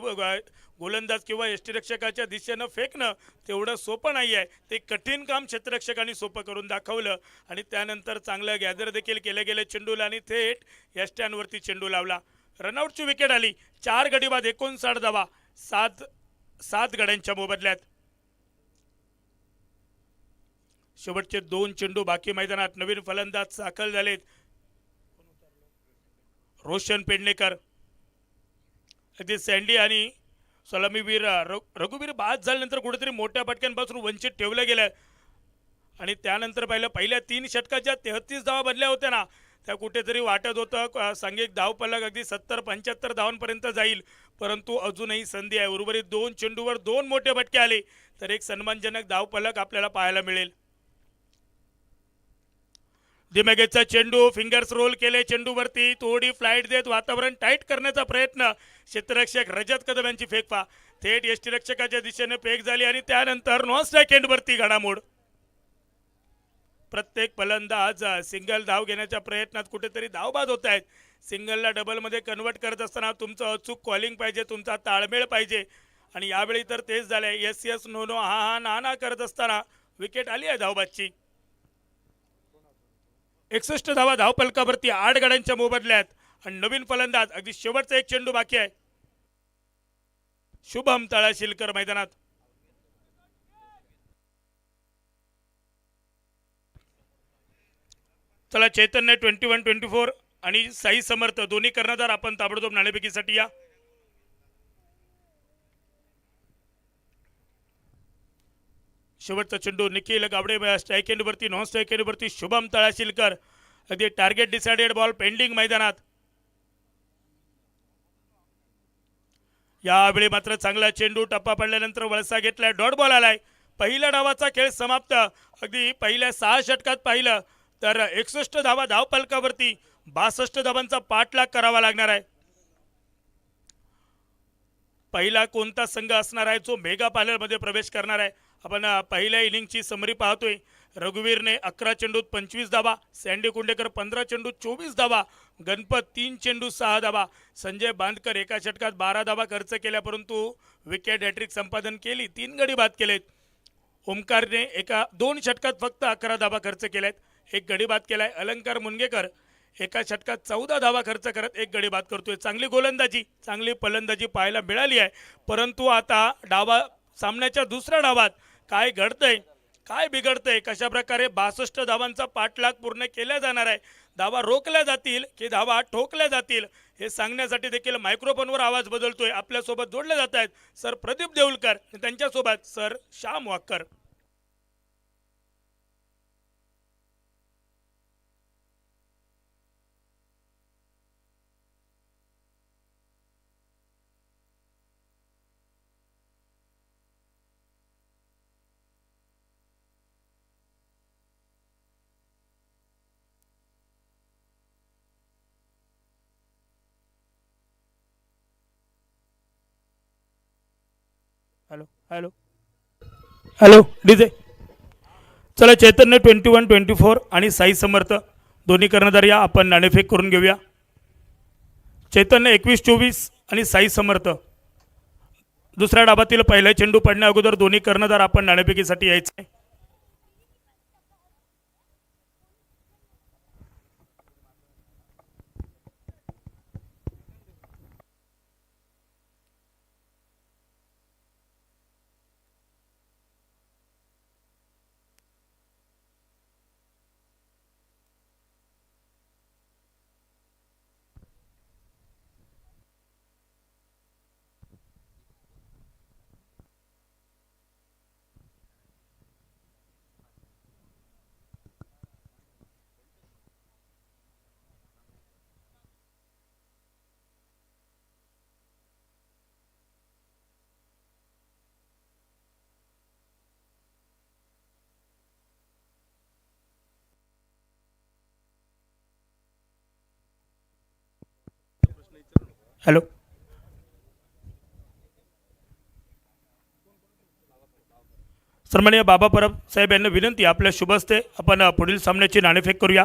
गोलंदाज किंवा यष्टीरक्षकाच्या दिशेनं फेकणं तेवढं सोपं नाही आहे. ते कठीण काम क्षेत्ररक्षकांनी सोपं करून दाखवलं आणि त्यानंतर चांगलं गॅदर देखील केले गेले चेंडूला आणि थेट यष्ट्यांवरती चेंडू लावला. रनआउटची विकेट आली. 4 गडी बाद 59 धावा 7 गड्यांच्या मोबदल्यात. शेवटचे 2 चेंडू बाकी मैदानात. नवीन फलंदाज दाखल झालेत. रोशन पेडणेकर, अगदी सँडी आणि सलामीवीर रघुवीर बाद झाल्यानंतर कुठेतरी मोठ्या फटक्यांपासून वंचित ठेवलं गेलं आणि त्यानंतर पहिल्या 3 षटकाच्या 33 धावा बदल्या होत्या ना, त्या कुठेतरी वाटत होतं सांघिक धावफलक अगदी 70-75 धावांपर्यंत जाईल, परंतु अजूनही संधी आहे. उर्वरित 2 चेंडूवर 2 मोठे फटके आले तर एक सन्मानजनक धावफलक आपल्याला पाहायला मिळेल. दिमेगेचा चेंडू, फिंगर्स रोल केले चेंडूवरती, थोडी फ्लाईट देत वातावरण टाईट करण्याचा प्रयत्न. क्षेत्ररक्षक रजत कदम यांची फेकफा थेट यष्टीरक्षकाच्या दिशेने फेक झाली आणि त्यानंतर नॉन स्ट्राईक एंडवरती घडामोड. प्रत्येक फलंदाज सिंगल धाव घेण्याच्या प्रयत्नात कुठेतरी धावबाद होत आहेत. सिंगलला डबलमध्ये कन्वर्ट करत असताना तुमचं अचूक कॉलिंग पाहिजे, तुमचा ताळमेळ पाहिजे आणि यावेळी तर तेच झालंय. यस यस नो नो हा हा ना ना करत असताना विकेट आली आहे धावबादची. 61 धावा धावफलकावरती 8 गड्यांच्या मोबदल्यात आणि नवीन फलंदाज अगदी शेवटचा एक चेंडू बाकी आहे. शुभम तळाशिलकर मैदानात. चला, चैतन्य 21-24 आणि साई समर्थ दोन्ही कर्णधार आपण ताबडतोब नाणेफेकीसाठी या. शेवटचा चेंडू निखिल गावडे स्ट्राईक एंडवरती. नॉन स्ट्राईक एंडवरती शुभम तळाशिलकर. अगदी टार्गेट डिसाइडेड बॉल पेंडिंग मैदानात. यावेळी मात्र चांगला चेंडू टप्पा पडल्यानंतर वळसा घेतलाय. डॉट बॉल आलाय. पहिल्या डावाचा खेळ समाप्त. अगदी पहिल्या 6 षटकात पाहिलं तर 61 धावा धावफलकावरती 62 धावांचा पाठलाग करावा लागणार आहे. पहिला कोणता संघ असणार आहे जो मेगा फायनलमध्ये प्रवेश करणार आहे. आपण पहिल्या इनिंगची समरी पाहतोय. रघुवीरने 11 चेंडूत 25 धावा, सँडी कुंडेकर 15 चेंडूत 24 धावा, गणपत 3 चेंडूत 6 धावा, संजय बांदकर एका षटकात 12 धावा खर्च केल्या परंतु विकेट हॅट्रिक संपादन केली, 3 गडी बाद केलेत. ओमकारने 2 षटकात फक्त 11 धावा खर्च केल्यात, 1 गडी बाद केलाय. अलंकार मुनगेकर एका षटकात 14 धावा खर्च करत 1 गडी बाद करतोय. चांगली गोलंदाजी, चांगली फलंदाजी पाहायला मिळाली आहे. परंतु आता सामन्याच्या दुसऱ्या डावात काय घडतंय, काय बिघडतंय, कशा प्रकारे 62 धावांचा पाठलाग पूर्ण केला जाणार आहे, धावा रोखल्या जातील की धावा ठोकल्या जातील हे सांगण्यासाठी देखील मायक्रोफोनवर आवाज बदलतोय. आपल्यासोबत जोडले जात आहेत सर प्रदीप देऊलकर आणि त्यांच्यासोबत sir Shyam Wakkar. Hello hello hello DJ. चला चैतन्य 21-24 आणि साई समर्थ दोन्ही कर्णधार या आपण नाणेफेक करून घेऊया. चैतन्य 21-24 आणि साई समर्थ दुसऱ्या डाबातील पहिला चेंडू पडण्या अगोदर दोन्ही कर्णधार आपण नाणेफेकीसाठी यायचे. हॅलो सन्माननीय बाबा परब साहेब यांना विनंती, आपल्या शुभ हस्ते आपण पुढील सामन्याची नाणेफेक करूया.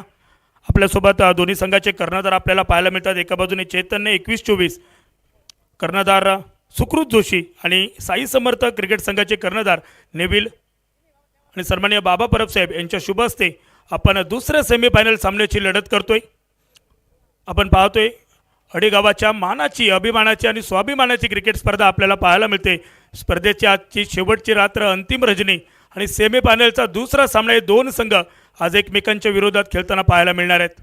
आपल्यासोबत दोन्ही संघाचे कर्णधार आपल्याला पाहायला मिळतात. एका बाजूने चैतन्य 21-24 कर्णधार सुकृत जोशी आणि साई समर्थ क्रिकेट संघाचे कर्णधार नेविल आणि सन्माननीय बाबा परब साहेब यांच्या शुभ हस्ते आपण दुसऱ्या सेमीफायनल सामन्याची लढत करतोय. आपण पाहतोय हडीगावाच्या मानाची, अभिमानाची आणि स्वाभिमानाची क्रिकेट स्पर्धा आपल्याला पाहायला मिळते. स्पर्धेची आजची शेवटची रात्र, अंतिम रजनी आणि सेमीफायनलचा दुसरा सामना हे दोन संघ आज एकमेकांच्या विरोधात खेळताना पाहायला मिळणार आहेत.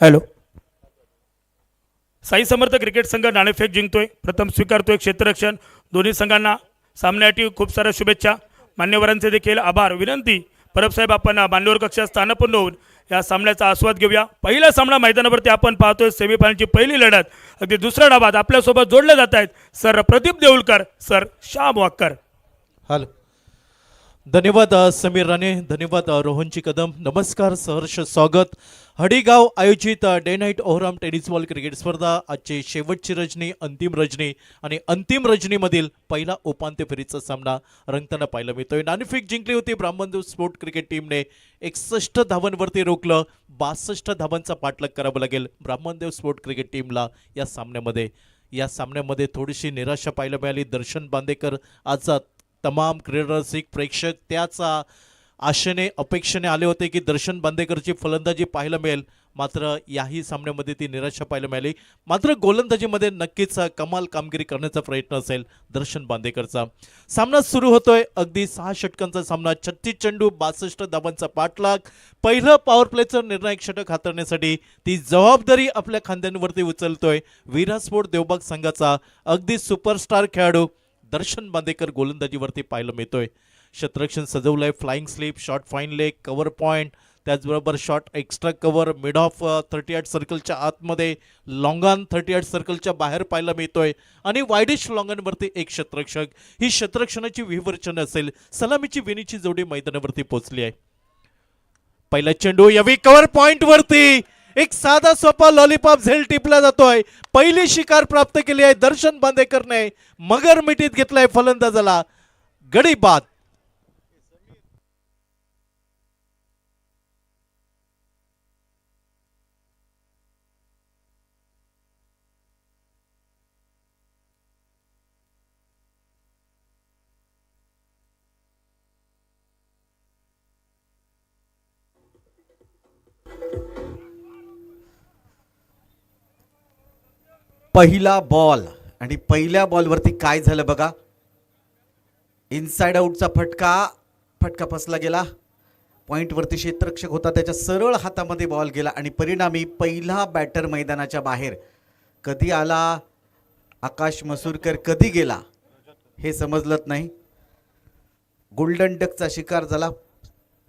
हॅलो साई समर्थ क्रिकेट संघ नाणेफेक जिंकतोय. प्रथम स्वीकारतोय क्षेत्ररक्षण. दोन्ही संघांना सामन्यासाठी खूप साऱ्या शुभेच्छा. मान्यवरांचे देखील आभार. विनंती परब साहेब आपण मान्यवर कक्षात स्थानापन्न होऊन या सामन्याचा आस्वाद घेऊया. पहिला सामना मैदानावरती आपण पाहतोय सेमीफायनलची पहिली लढत. अगदी दुसऱ्या डावात आपल्यासोबत जोडले जात आहेत sir Pradeep Deulkar, sir Shyam Wakkar. Hello, धन्यवाद समीर राणे, धन्यवाद रोहनची कदम. नमस्कार, सहर्ष स्वागत. हडीगाव आयोजित day night overall tennis ball cricket स्पर्धा आजची शेवटची रजनी, अंतिम रजनी आणि अंतिम रजनीमधील पहिला उपांत्य फेरीचा सामना रंगताना पाहायला मिळतोय. नाणेफेक जिंकली होती ब्राह्मणदेव स्पोर्ट क्रिकेट टीमने. 61 धावांवरती रोखलं. 62 धावांचा पाठलाग करावा लागेल ब्राह्मणदेव स्पोर्ट क्रिकेट टीमला या सामन्यामध्ये थोडीशी निराशा पाहायला मिळाली. दर्शन बांदेकर आज तमाम क्रीडारसिक प्रेक्षक त्याच आशेने, अपेक्षेने आले होते की दर्शन बांदेकरची फलंदाजी पाहायला मिळेल, मात्र याही सामन्यामध्ये ती निराशा पाहायला मिळाली. मात्र गोलंदाजीमध्ये नक्कीच कमाल कामगिरी करण्याचा प्रयत्न असेल दर्शन बांदेकरचा. सामना सुरू होतोय. अगदी 6 षटकांचा सामना. 36 चेंडू 62 धावांचा पाठलाग. पहिलं पॉवर प्लेचं निर्णायक षटक हाताळण्यासाठी ती जबाबदारी आपल्या खांद्यांवरती उचलतोय विरासपोर्ट देवबाग संघाचा अगदी सुपरस्टार खेळाडू दर्शन बांदेकर गोलंदाजीवरती पाहायला मिळतोय. क्षेत्ररक्षण सजवलंय. Flying slip, short fine leg, cover point, त्याचबरोबर short extra cover, mid off 38 सर्कलच्या आतमध्ये, लॉंगॉन 38 सर्कलच्या बाहेर पाहायला मिळतोय आणि वायडिश लॉंगॉनवरती एक क्षेत्ररक्षक. ही क्षेत्ररक्षणाची व्यूहरचना असेल. सलामीची विनीची जोडी मैदानावरती पोहोचली आहे. पहिला चेंडू यावी कव्हर पॉइंट वरती एक साधा सोपा लॉलीपॉप झेल टिपला जातोय. पहिली शिकार प्राप्त केली आहे दर्शन बांदेकरने. मगर मिठीत घेतलाय फलंदाजाला. गडी बाद. पहिला बॉल आणि पहिल्या बॉलवरती काय झालं बघा. इनसाइड आउटचा फटका फसला गेला. पॉइंटवरती क्षेत्ररक्षक होता, त्याच्या सरळ हातामध्ये बॉल गेला आणि परिणामी पहिला बॅटर मैदानाच्या बाहेर. कधी आला आकाश मसूरकर, कधी गेला हे समजलंच नाही. गोल्डन डकचा शिकार झाला.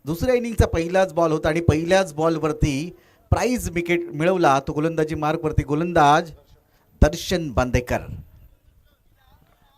दुसऱ्या इनिंगचा पहिलाच बॉल होता आणि पहिल्याच बॉलवरती प्राइज विकेट मिळवला तो गोलंदाजी मार्कवरती गोलंदाज दर्शन बांदेकर.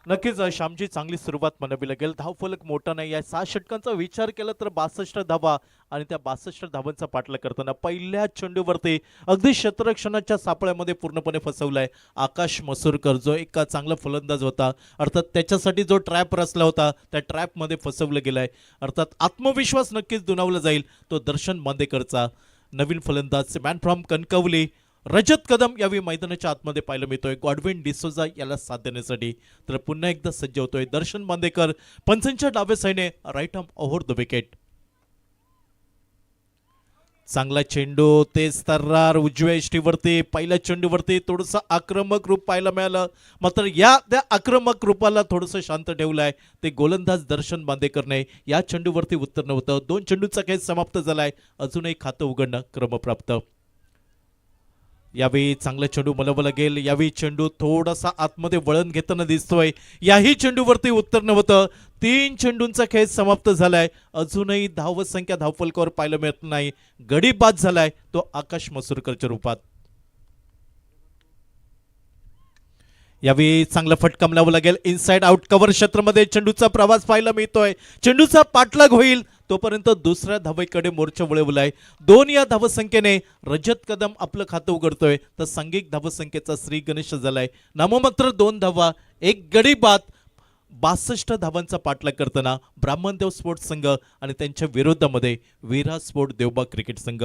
नक्कीच श्यामची चांगली सुरुवात म्हणावी लागेल. धावफलक मोठा नाही आहे. 6 षटकांचा विचार केला तर 62 धावा आणि त्या 62 धावांचा पाठलाग करताना पहिल्या चेंडूवरती अगदी क्षेत्ररक्षणाच्या सापळ्यामध्ये पूर्णपणे फसवलाय आकाश मसूरकर, जो एक चांगला फलंदाज होता. अर्थात त्याच्यासाठी जो ट्रॅप रचला होता त्या ट्रॅपमध्ये फसवलं गेलाय. अर्थात आत्मविश्वास नक्कीच दुणावला जाईल तो दर्शन बांदेकरचा. नवीन फलंदाज मॅन फ्रॉम कणकवली रजत कदम यावेळी मैदानाच्या आतमध्ये पाहायला मिळतोय गॉडविन डिसोजा याला साथ देण्यासाठी. तर पुन्हा एकदा सज्ज होतोय दर्शन बांदेकर. पंचांच्या डाव्या साईडने right arm over the wicket. चांगला चेंडू तेज तर्रार उजव्या इष्टीवरती. पहिल्या चेंडूवरती थोडंसं आक्रमक रूप पाहायला मिळालं. मात्र त्या आक्रमक रूपाला थोडंसं शांत ठेवलंय ते गोलंदाज दर्शन बांदेकरने. या चेंडूवरती उत्तर नव्हतं. 2 चेंडूचा खेळ समाप्त झालाय. अजूनही खातं उघडणं क्रमप्राप्त. यावेळी चांगला चेंडू मलवला लागेल. यावेळी चेंडू थोडासा आतमध्ये वळण घेताना दिसतोय. याही चेंडूवरती उत्तर नव्हतं. 3 चेंडूंचा खेळ समाप्त झालाय. अजूनही धावसंख्या धावफलकावर पाहायला मिळत नाही. गडी बाद झालाय तो आकाश मसूरकरच्या रूपात. यावेळी चांगला फटका मिळावा लागेल. इनसाइड आउट कव्हर क्षेत्रामध्ये चेंडूचा प्रवास पाहायला मिळतोय. चेंडूचा पाठलाग होईल तोपर्यंत दुसऱ्या धावेकडे मोर्चा वळवलाय. 2 या धावसंख्येने रजत कदम आपलं खातं उघडतोय तर सांघिक धावसंख्येचा श्री गणेश झालाय. नाममात्र 2 धावा, 1 गडी बाद. 62 धावांचा पाठलाग करताना ब्राह्मणदेव स्पोर्ट्स संघ आणि त्यांच्या विरोधामध्ये वीरा स्पोर्ट देवबाग क्रिकेट संघ.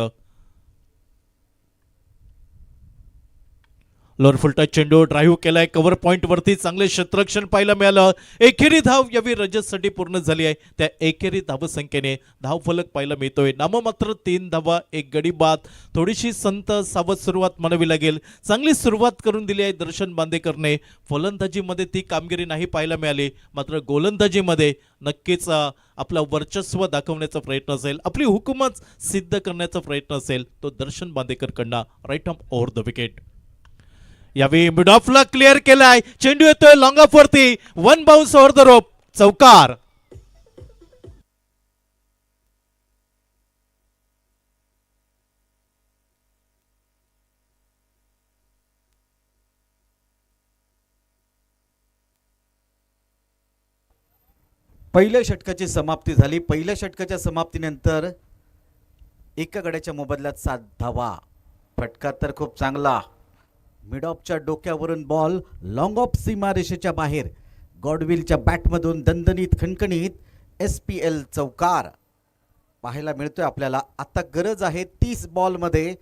लोअर फुलटा चेंडू ड्राईव्ह केलाय. कव्हर पॉइंट वरती चांगले क्षेत्ररक्षण पाहायला मिळालं. एकेरी धाव यावी रजतसाठी पूर्ण झाली आहे. त्या एकेरी धावसंख्येने धावफलक पाहायला मिळतोय. नाममात्र 3 धावा, 1 गडी बाद. थोडीशी संत सावध सुरुवात म्हणावी लागेल. चांगली सुरुवात करून दिली आहे दर्शन बांदेकरने. फलंदाजीमध्ये ती कामगिरी नाही पाहायला मिळाली. मात्र गोलंदाजीमध्ये नक्कीच आपला वर्चस्व दाखवण्याचा प्रयत्न असेल, आपली हुकूमत सिद्ध करण्याचा प्रयत्न असेल तो दर्शन बांदेकरकडनं. Right arm over the wicket. यावेळी मिड ऑफला क्लिअर केलाय. चेंडू येतोय लॉंग ऑफ वरती. 1 बाउन्स ओव्हर द रोप. चौकार. पहिल्या षटकाची समाप्ती झाली. पहिल्या षटकाच्या समाप्तीनंतर एका गड्याच्या मोबदल्यात 7 धावा. फटका तर खूप चांगला. मिड ऑफच्या डोक्यावरून बॉल लॉंग ऑफ सीमारेषेच्या बाहेर. गॉडविलच्या बॅटमधून दणदणीत खणखणीत SPL चौकार पाहायला मिळतोय आपल्याला. आता गरज आहे 30 बॉलमध्ये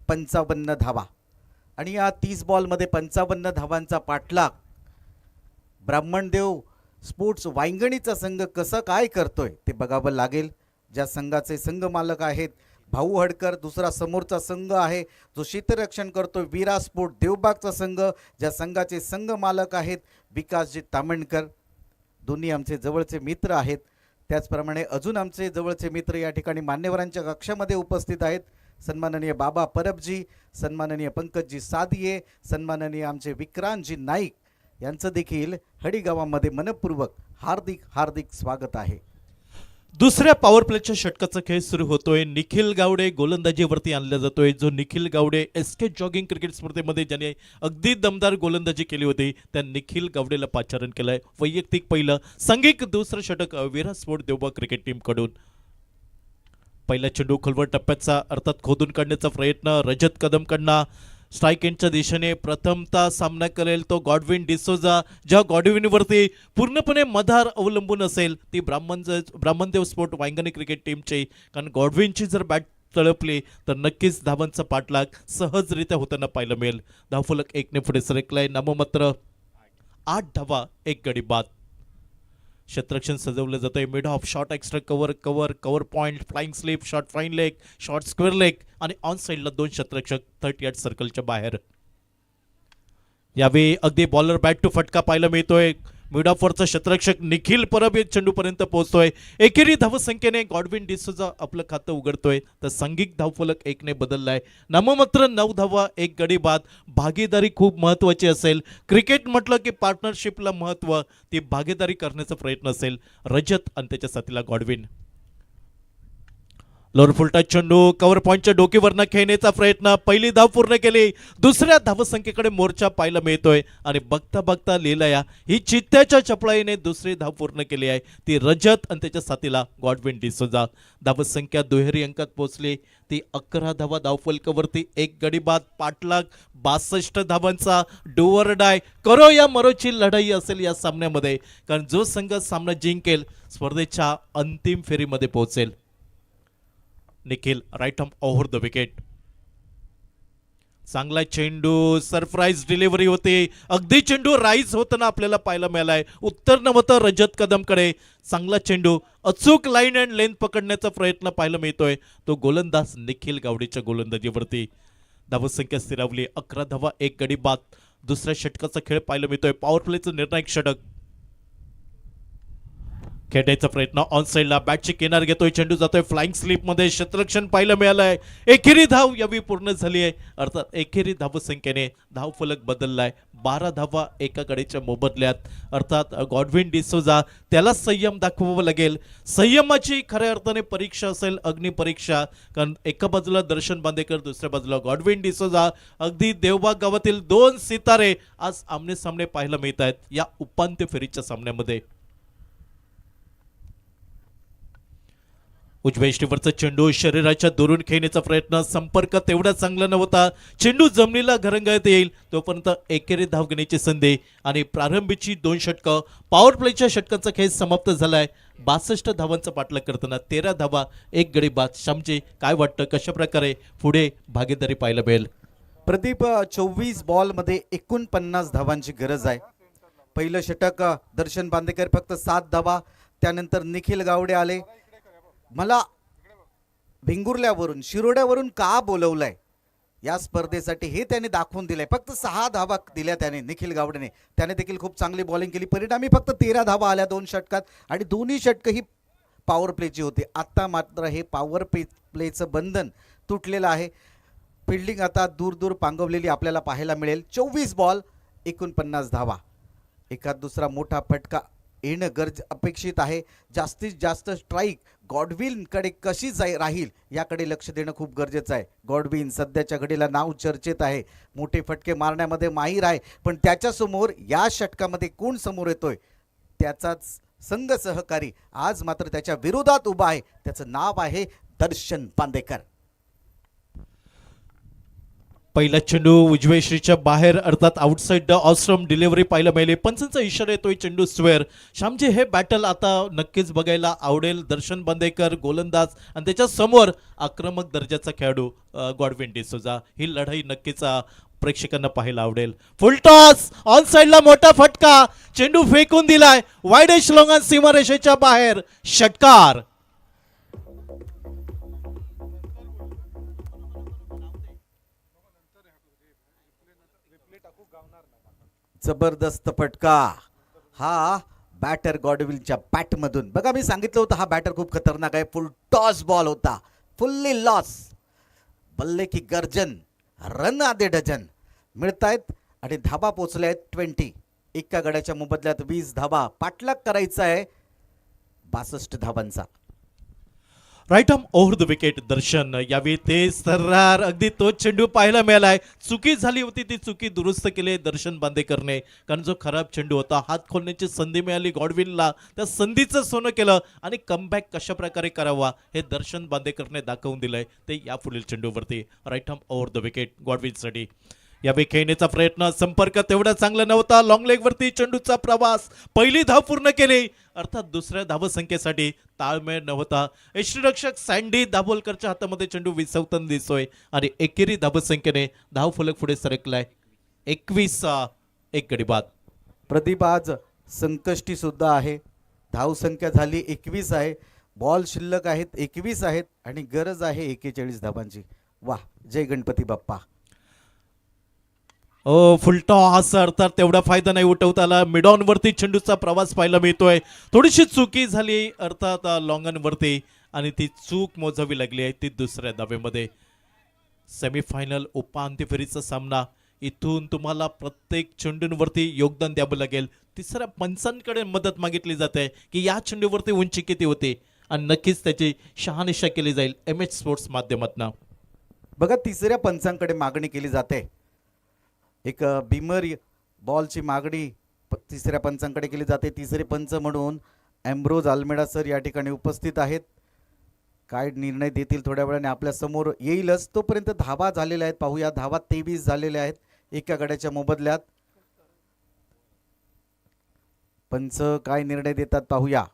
55 धावा आणि या 30 बॉलमध्ये 55 धावांचा पाठलाग ब्राह्मणदेव स्पोर्ट्स वांगणीचा संघ कसं काय करतोय ते बघावं लागेल. ज्या संघाचे संघ मालक आहेत भाऊ हडकर, दुसरा समोरचा संघ आहे जो क्षेत्ररक्षण करतो वीरा स्पोर्ट देवबागचा संघ, ज्या संघाचे संघ मालक आहेत विकासजी तामणकर. दोन्ही आमचे जवळचे मित्र आहेत. त्याचप्रमाणे अजून आमचे जवळचे मित्र या ठिकाणी मान्यवरांच्या कक्षामध्ये उपस्थित आहेत. सन्माननीय बाबा परबजी, सन्माननीय पंकजजी सादिये, सन्माननीय आमचे विक्रांतजी नाईक यांचं देखील हडी गावामध्ये मनपूर्वक हार्दिक हार्दिक स्वागत आहे. दुसऱ्या पॉवर प्लेच्या षटकाचा खेळ सुरू होतोय. निखिल गावडे गोलंदाजीवरती आणला जातोय. जो Nikhil Gawade SK jogging cricket स्पर्धेमध्ये ज्याने अगदी दमदार गोलंदाजी केली होती त्या निखिल गावडेला पाचारण केलंय. वैयक्तिक पहिलं, सांघिक दुसरं षटक वीरा स्पोर्ट देवबाग क्रिकेट टीम कडून. पहिला चेंडू खोलवर टप्प्याचा अर्थात खोदून काढण्याचा प्रयत्न रजत कदम कडनं. स्ट्राईक एंडच्या दिशेने प्रथमतः सामना करेल तो गॉडविन डिसोजा. ज्या गॉडविनवरती पूर्णपणे मधार अवलंबून असेल ती ब्राह्मणदेव स्पोर्ट वांगणी क्रिकेट टीमची. कारण गॉडविनची जर बॅट तळपली तर नक्कीच धावांचा पाठलाग सहजरित्या होताना पाहायला मिळेल. धावफलक 1ने पुढे सरकलाय. नाममात्र 8 धावा 1 गडी बाद. क्षेत्ररक्षण सजवलं जातंय. Mid of short extra cover cover cover point flying slip short fine leg short square leg आणि ऑन साईडला 2 क्षेत्ररक्षक 30 यार्ड सर्कलच्या बाहेर. यावेळी अगदी बॉलर बॅट टू फटका पाहायला मिळतोय. मिड ऑफवरचा क्षेत्ररक्षक निखिल परब एक चेंडूपर्यंत पोहोचतोय. एकेरी धावसंख्येने गॉडविन डिसोजा आपलं खातं उघडतोय तर सांघिक धावफलक 1ने बदललाय. नाममात्र 9 धावा 1 गडी बाद. भागीदारी खूप महत्वाची असेल. क्रिकेट म्हटलं की पार्टनरशिपला महत्व, ती भागीदारी करण्याचा प्रयत्न असेल. रजत आणि त्याच्या साथीला गॉडविन. लोअर फुलटा चेंडू कव्हर पॉईंटच्या डोकीवरनं खेळण्याचा प्रयत्न. पहिली धाव पूर्ण केली. दुसऱ्या धावसंख्येकडे मोर्चा पाहायला मिळतोय आणि बघता बघता लिहिलया ही चित्त्याच्या चपळाईने दुसरी धाव पूर्ण केली आहे ती रजत आणि त्याच्या साथीला गॉडविन डिसोजा. धावसंख्या दुहेरी अंकात पोहोचली. ती 11 धावा धावफलकावरती 1 गडी बाद. पाठलाग 62 धावांचा. डोअर डाय करो या मरोची लढाई असेल या सामन्यामध्ये. कारण जो संघ सामना जिंकेल स्पर्धेच्या अंतिम फेरीमध्ये पोहोचेल. Nikhil right arm over the wicket. चांगला चेंडू सरप्राईज डिलिव्हरी होते. अगदी चेंडू राईज होताना आपल्याला पाहायला मिळालाय. उत्तर नव्हतं रजत कदमकडे. चांगला चेंडू अचूक लाईन अँड लेंथ पकडण्याचा प्रयत्न पाहायला मिळतोय तो गोलंदाज निखिल गावडेच्या गोलंदाजीवरती. धावसंख्या स्थिरावली. 11 धावा 1 गडी बाद. दुसऱ्या षटकाचा खेळ पाहायला मिळतोय. पॉवर प्लेचं निर्णायक षटक. खेळण्याचा प्रयत्न ऑन साईडला बॅटची किनार घेतोय. चेंडू जातोय फ्लाइंग स्लिप मध्ये. क्षेत्ररक्षण पाहायला मिळालंय. एकेरी धाव यावी पूर्ण झाली आहे. अर्थात एकेरी धावसंख्येने धावफलक बदललाय. 12 धावा एका कडेच्या मोबदल्यात. अर्थात गॉडविन डिसोजा त्याला संयम दाखवावा लागेल. संयमाची खऱ्या अर्थाने परीक्षा असेल, अग्निपरीक्षा. कारण एका बाजूला दर्शन बांदेकर, दुसऱ्या बाजूला गॉडविन डिसोजा. अगदी देवबाग गावातील 2 सितारे आज आमने सामने पाहायला मिळत आहेत या उपांत्य फेरीच्या सामन्यामध्ये. उजव्या इष्टीवरचा चेंडू शरीराच्या दुरून खेळण्याचा प्रयत्न. संपर्क तेवढा चांगला नव्हता. चेंडू जमिनीला घरंगळत येईल तोपर्यंत एकेरी धाव घेण्याची संधी आणि प्रारंभीची 2 षटकं. पॉवर प्लेच्या षटकांचा खेळ समाप्त झालाय. 62 धावांचा पाठलाग करताना 13 धावा 1 गडी बाद. श्यामजी काय वाटतं कशा प्रकारे पुढे भागीदारी पाहायला मिळेल? प्रदीप 24 बॉलमध्ये 49 धावांची गरज आहे. पहिलं षटक दर्शन बांदेकर फक्त 7 धावा. त्यानंतर निखिल गावडे आले. मला भिंगुर्ल्यावरून शिरोड्यावरून का बोलवलंय या स्पर्धेसाठी हे त्याने दाखवून दिलंय. फक्त 6 धावा दिल्या त्याने निखिल गावडेने. त्याने देखील खूप चांगली बॉलिंग केली. परिणामी फक्त 13 धावा आल्या 2 षटकात आणि दोन्ही षटकं ही पॉवर प्लेची होती. आता मात्र हे पॉवर प्लेचं बंधन तुटलेलं आहे. फिल्डिंग आता दूर दूर पांगवलेली आपल्याला पाहायला मिळेल. 24 बॉल 49 धावा. एखाद दुसरा मोठा फटका येणं अपेक्षित आहे. जास्तीत जास्त स्ट्राईक गॉडविनकडे कशी राहील याकडे लक्ष देणं खूप गरजेचं आहे. गॉडविन सध्याच्या घडीला नाव चर्चेत आहे. मोठे फटके मारण्यामध्ये माहीर आहे. पण त्याच्यासमोर या षटकामध्ये कोण समोर येतोय त्याचाच संघ सहकारी आज मात्र त्याच्या विरोधात उभा आहे. त्याचं नाव आहे दर्शन बांदेकर. पहिला चेंडू उजव्या श्रीच्या बाहेर अर्थात आउटसाइड द ऑस्ट्रम डिलिव्हरी पाहायला मिळाली. पंचांचा इशारा येतोय चेंडू स्क्वेअर. श्यामजी हे बॅटल आता नक्कीच बघायला आवडेल. दर्शन बांदेकर गोलंदाज आणि त्याच्या समोर आक्रमक दर्जाचा खेळाडू गॉडविन डिसोजा. ही लढाई नक्कीच प्रेक्षकांना पाहायला आवडेल. फुल टॉस ऑन साइडला मोठा फटका. चेंडू फेकून दिलाय वाईड एज लॉंग सीमारेषेच्या बाहेर. षटकार. जबरदस्त फटका हा बॅटर गॉडविलच्या बॅटमधून. बघा मी सांगितलं होतं हा बॅटर खूप खतरनाक आहे. फुल टॉस बॉल होता, फुल्ली लॉस. बल्ले की गर्जन, रन आधे डझन मिळतायत आणि धाबा पोचल्या आहेत 20. एका गड्याच्या मोबदल्यात 20 धाबा. पाठलाग करायचा आहे 62 धाबांचा. Right arm over the wicket Darshan. यावेळी ते सर्रार अगदी तो चेंडू पाहायला मिळालाय. चुकी झाली होती, ती चुकी दुरुस्त केली दर्शन बांदेकरने. कारण जो खराब चेंडू होता, हात खोलण्याची संधी मिळाली गॉडविनला, त्या संधीचं सोनं केलं आणि कमबॅक कशा प्रकारे करावा हे दर्शन बांदेकरने दाखवून दिलंय ते या पुढील चेंडूवरती. Right arm over the wicket गॉडविनसाठी. यावेळी खेळण्याचा प्रयत्न, संपर्क तेवढा चांगला नव्हता. लॉंग लेग वरती चेंडूचा प्रवास, पहिली धाव पूर्ण केली अर्थात दुसऱ्या धावसंख्येसाठी ताळमेळ नव्हता. यष्टीरक्षक सँडी दाभोलकरच्या हातामध्ये चेंडू विसवताना दिसतोय आणि एकेरी धावसंख्येने धाव फलक पुढे सरकलाय 21. एक गडी बाद. प्रदीप आज संकष्टी सुद्धा आहे. धावसंख्या झाली 21 आहे. बॉल शिल्लक आहेत 21 आहेत आणि गरज आहे 41 धाबांची. वाह, जय गणपती बाप्पा. फुलटॉस अर्थात तेवढा फायदा नाही उठवता आला. मिडॉन वरती चेंडूचा प्रवास पाहायला मिळतोय. थोडीशी चुकी झाली अर्थात लॉंगन वरती आणि ती चूक मोजावी लागली आहे ती दुसऱ्या धावेमध्ये. सेमीफायनल उपांत्य फेरीचा सामना. इथून तुम्हाला प्रत्येक चेंडूंवरती योगदान द्यावं लागेल. तिसऱ्या पंचांकडे मदत मागितली जाते की या चेंडूवरती उंची किती होती आणि नक्कीच त्याची शहानिशा केली जाईल MH स्पोर्ट्स माध्यमातून. बघा तिसऱ्या पंचांकडे मागणी केली जाते. एक बीमर बॉलची मागणी तिसऱ्या पंचांकडे केली जाते. तिसरे पंच म्हणून एम्ब्रोज अल्मेडा सर या ठिकाणी उपस्थित आहेत. काय निर्णय देतील थोड्या वेळाने आपल्या समोर येईलच. तोपर्यंत धावा झालेल्या आहेत पाहूया. धावा 23 झालेल्या आहेत एका गड्याच्या मोबदल्यात. पंच काय निर्णय देतात पाहूया.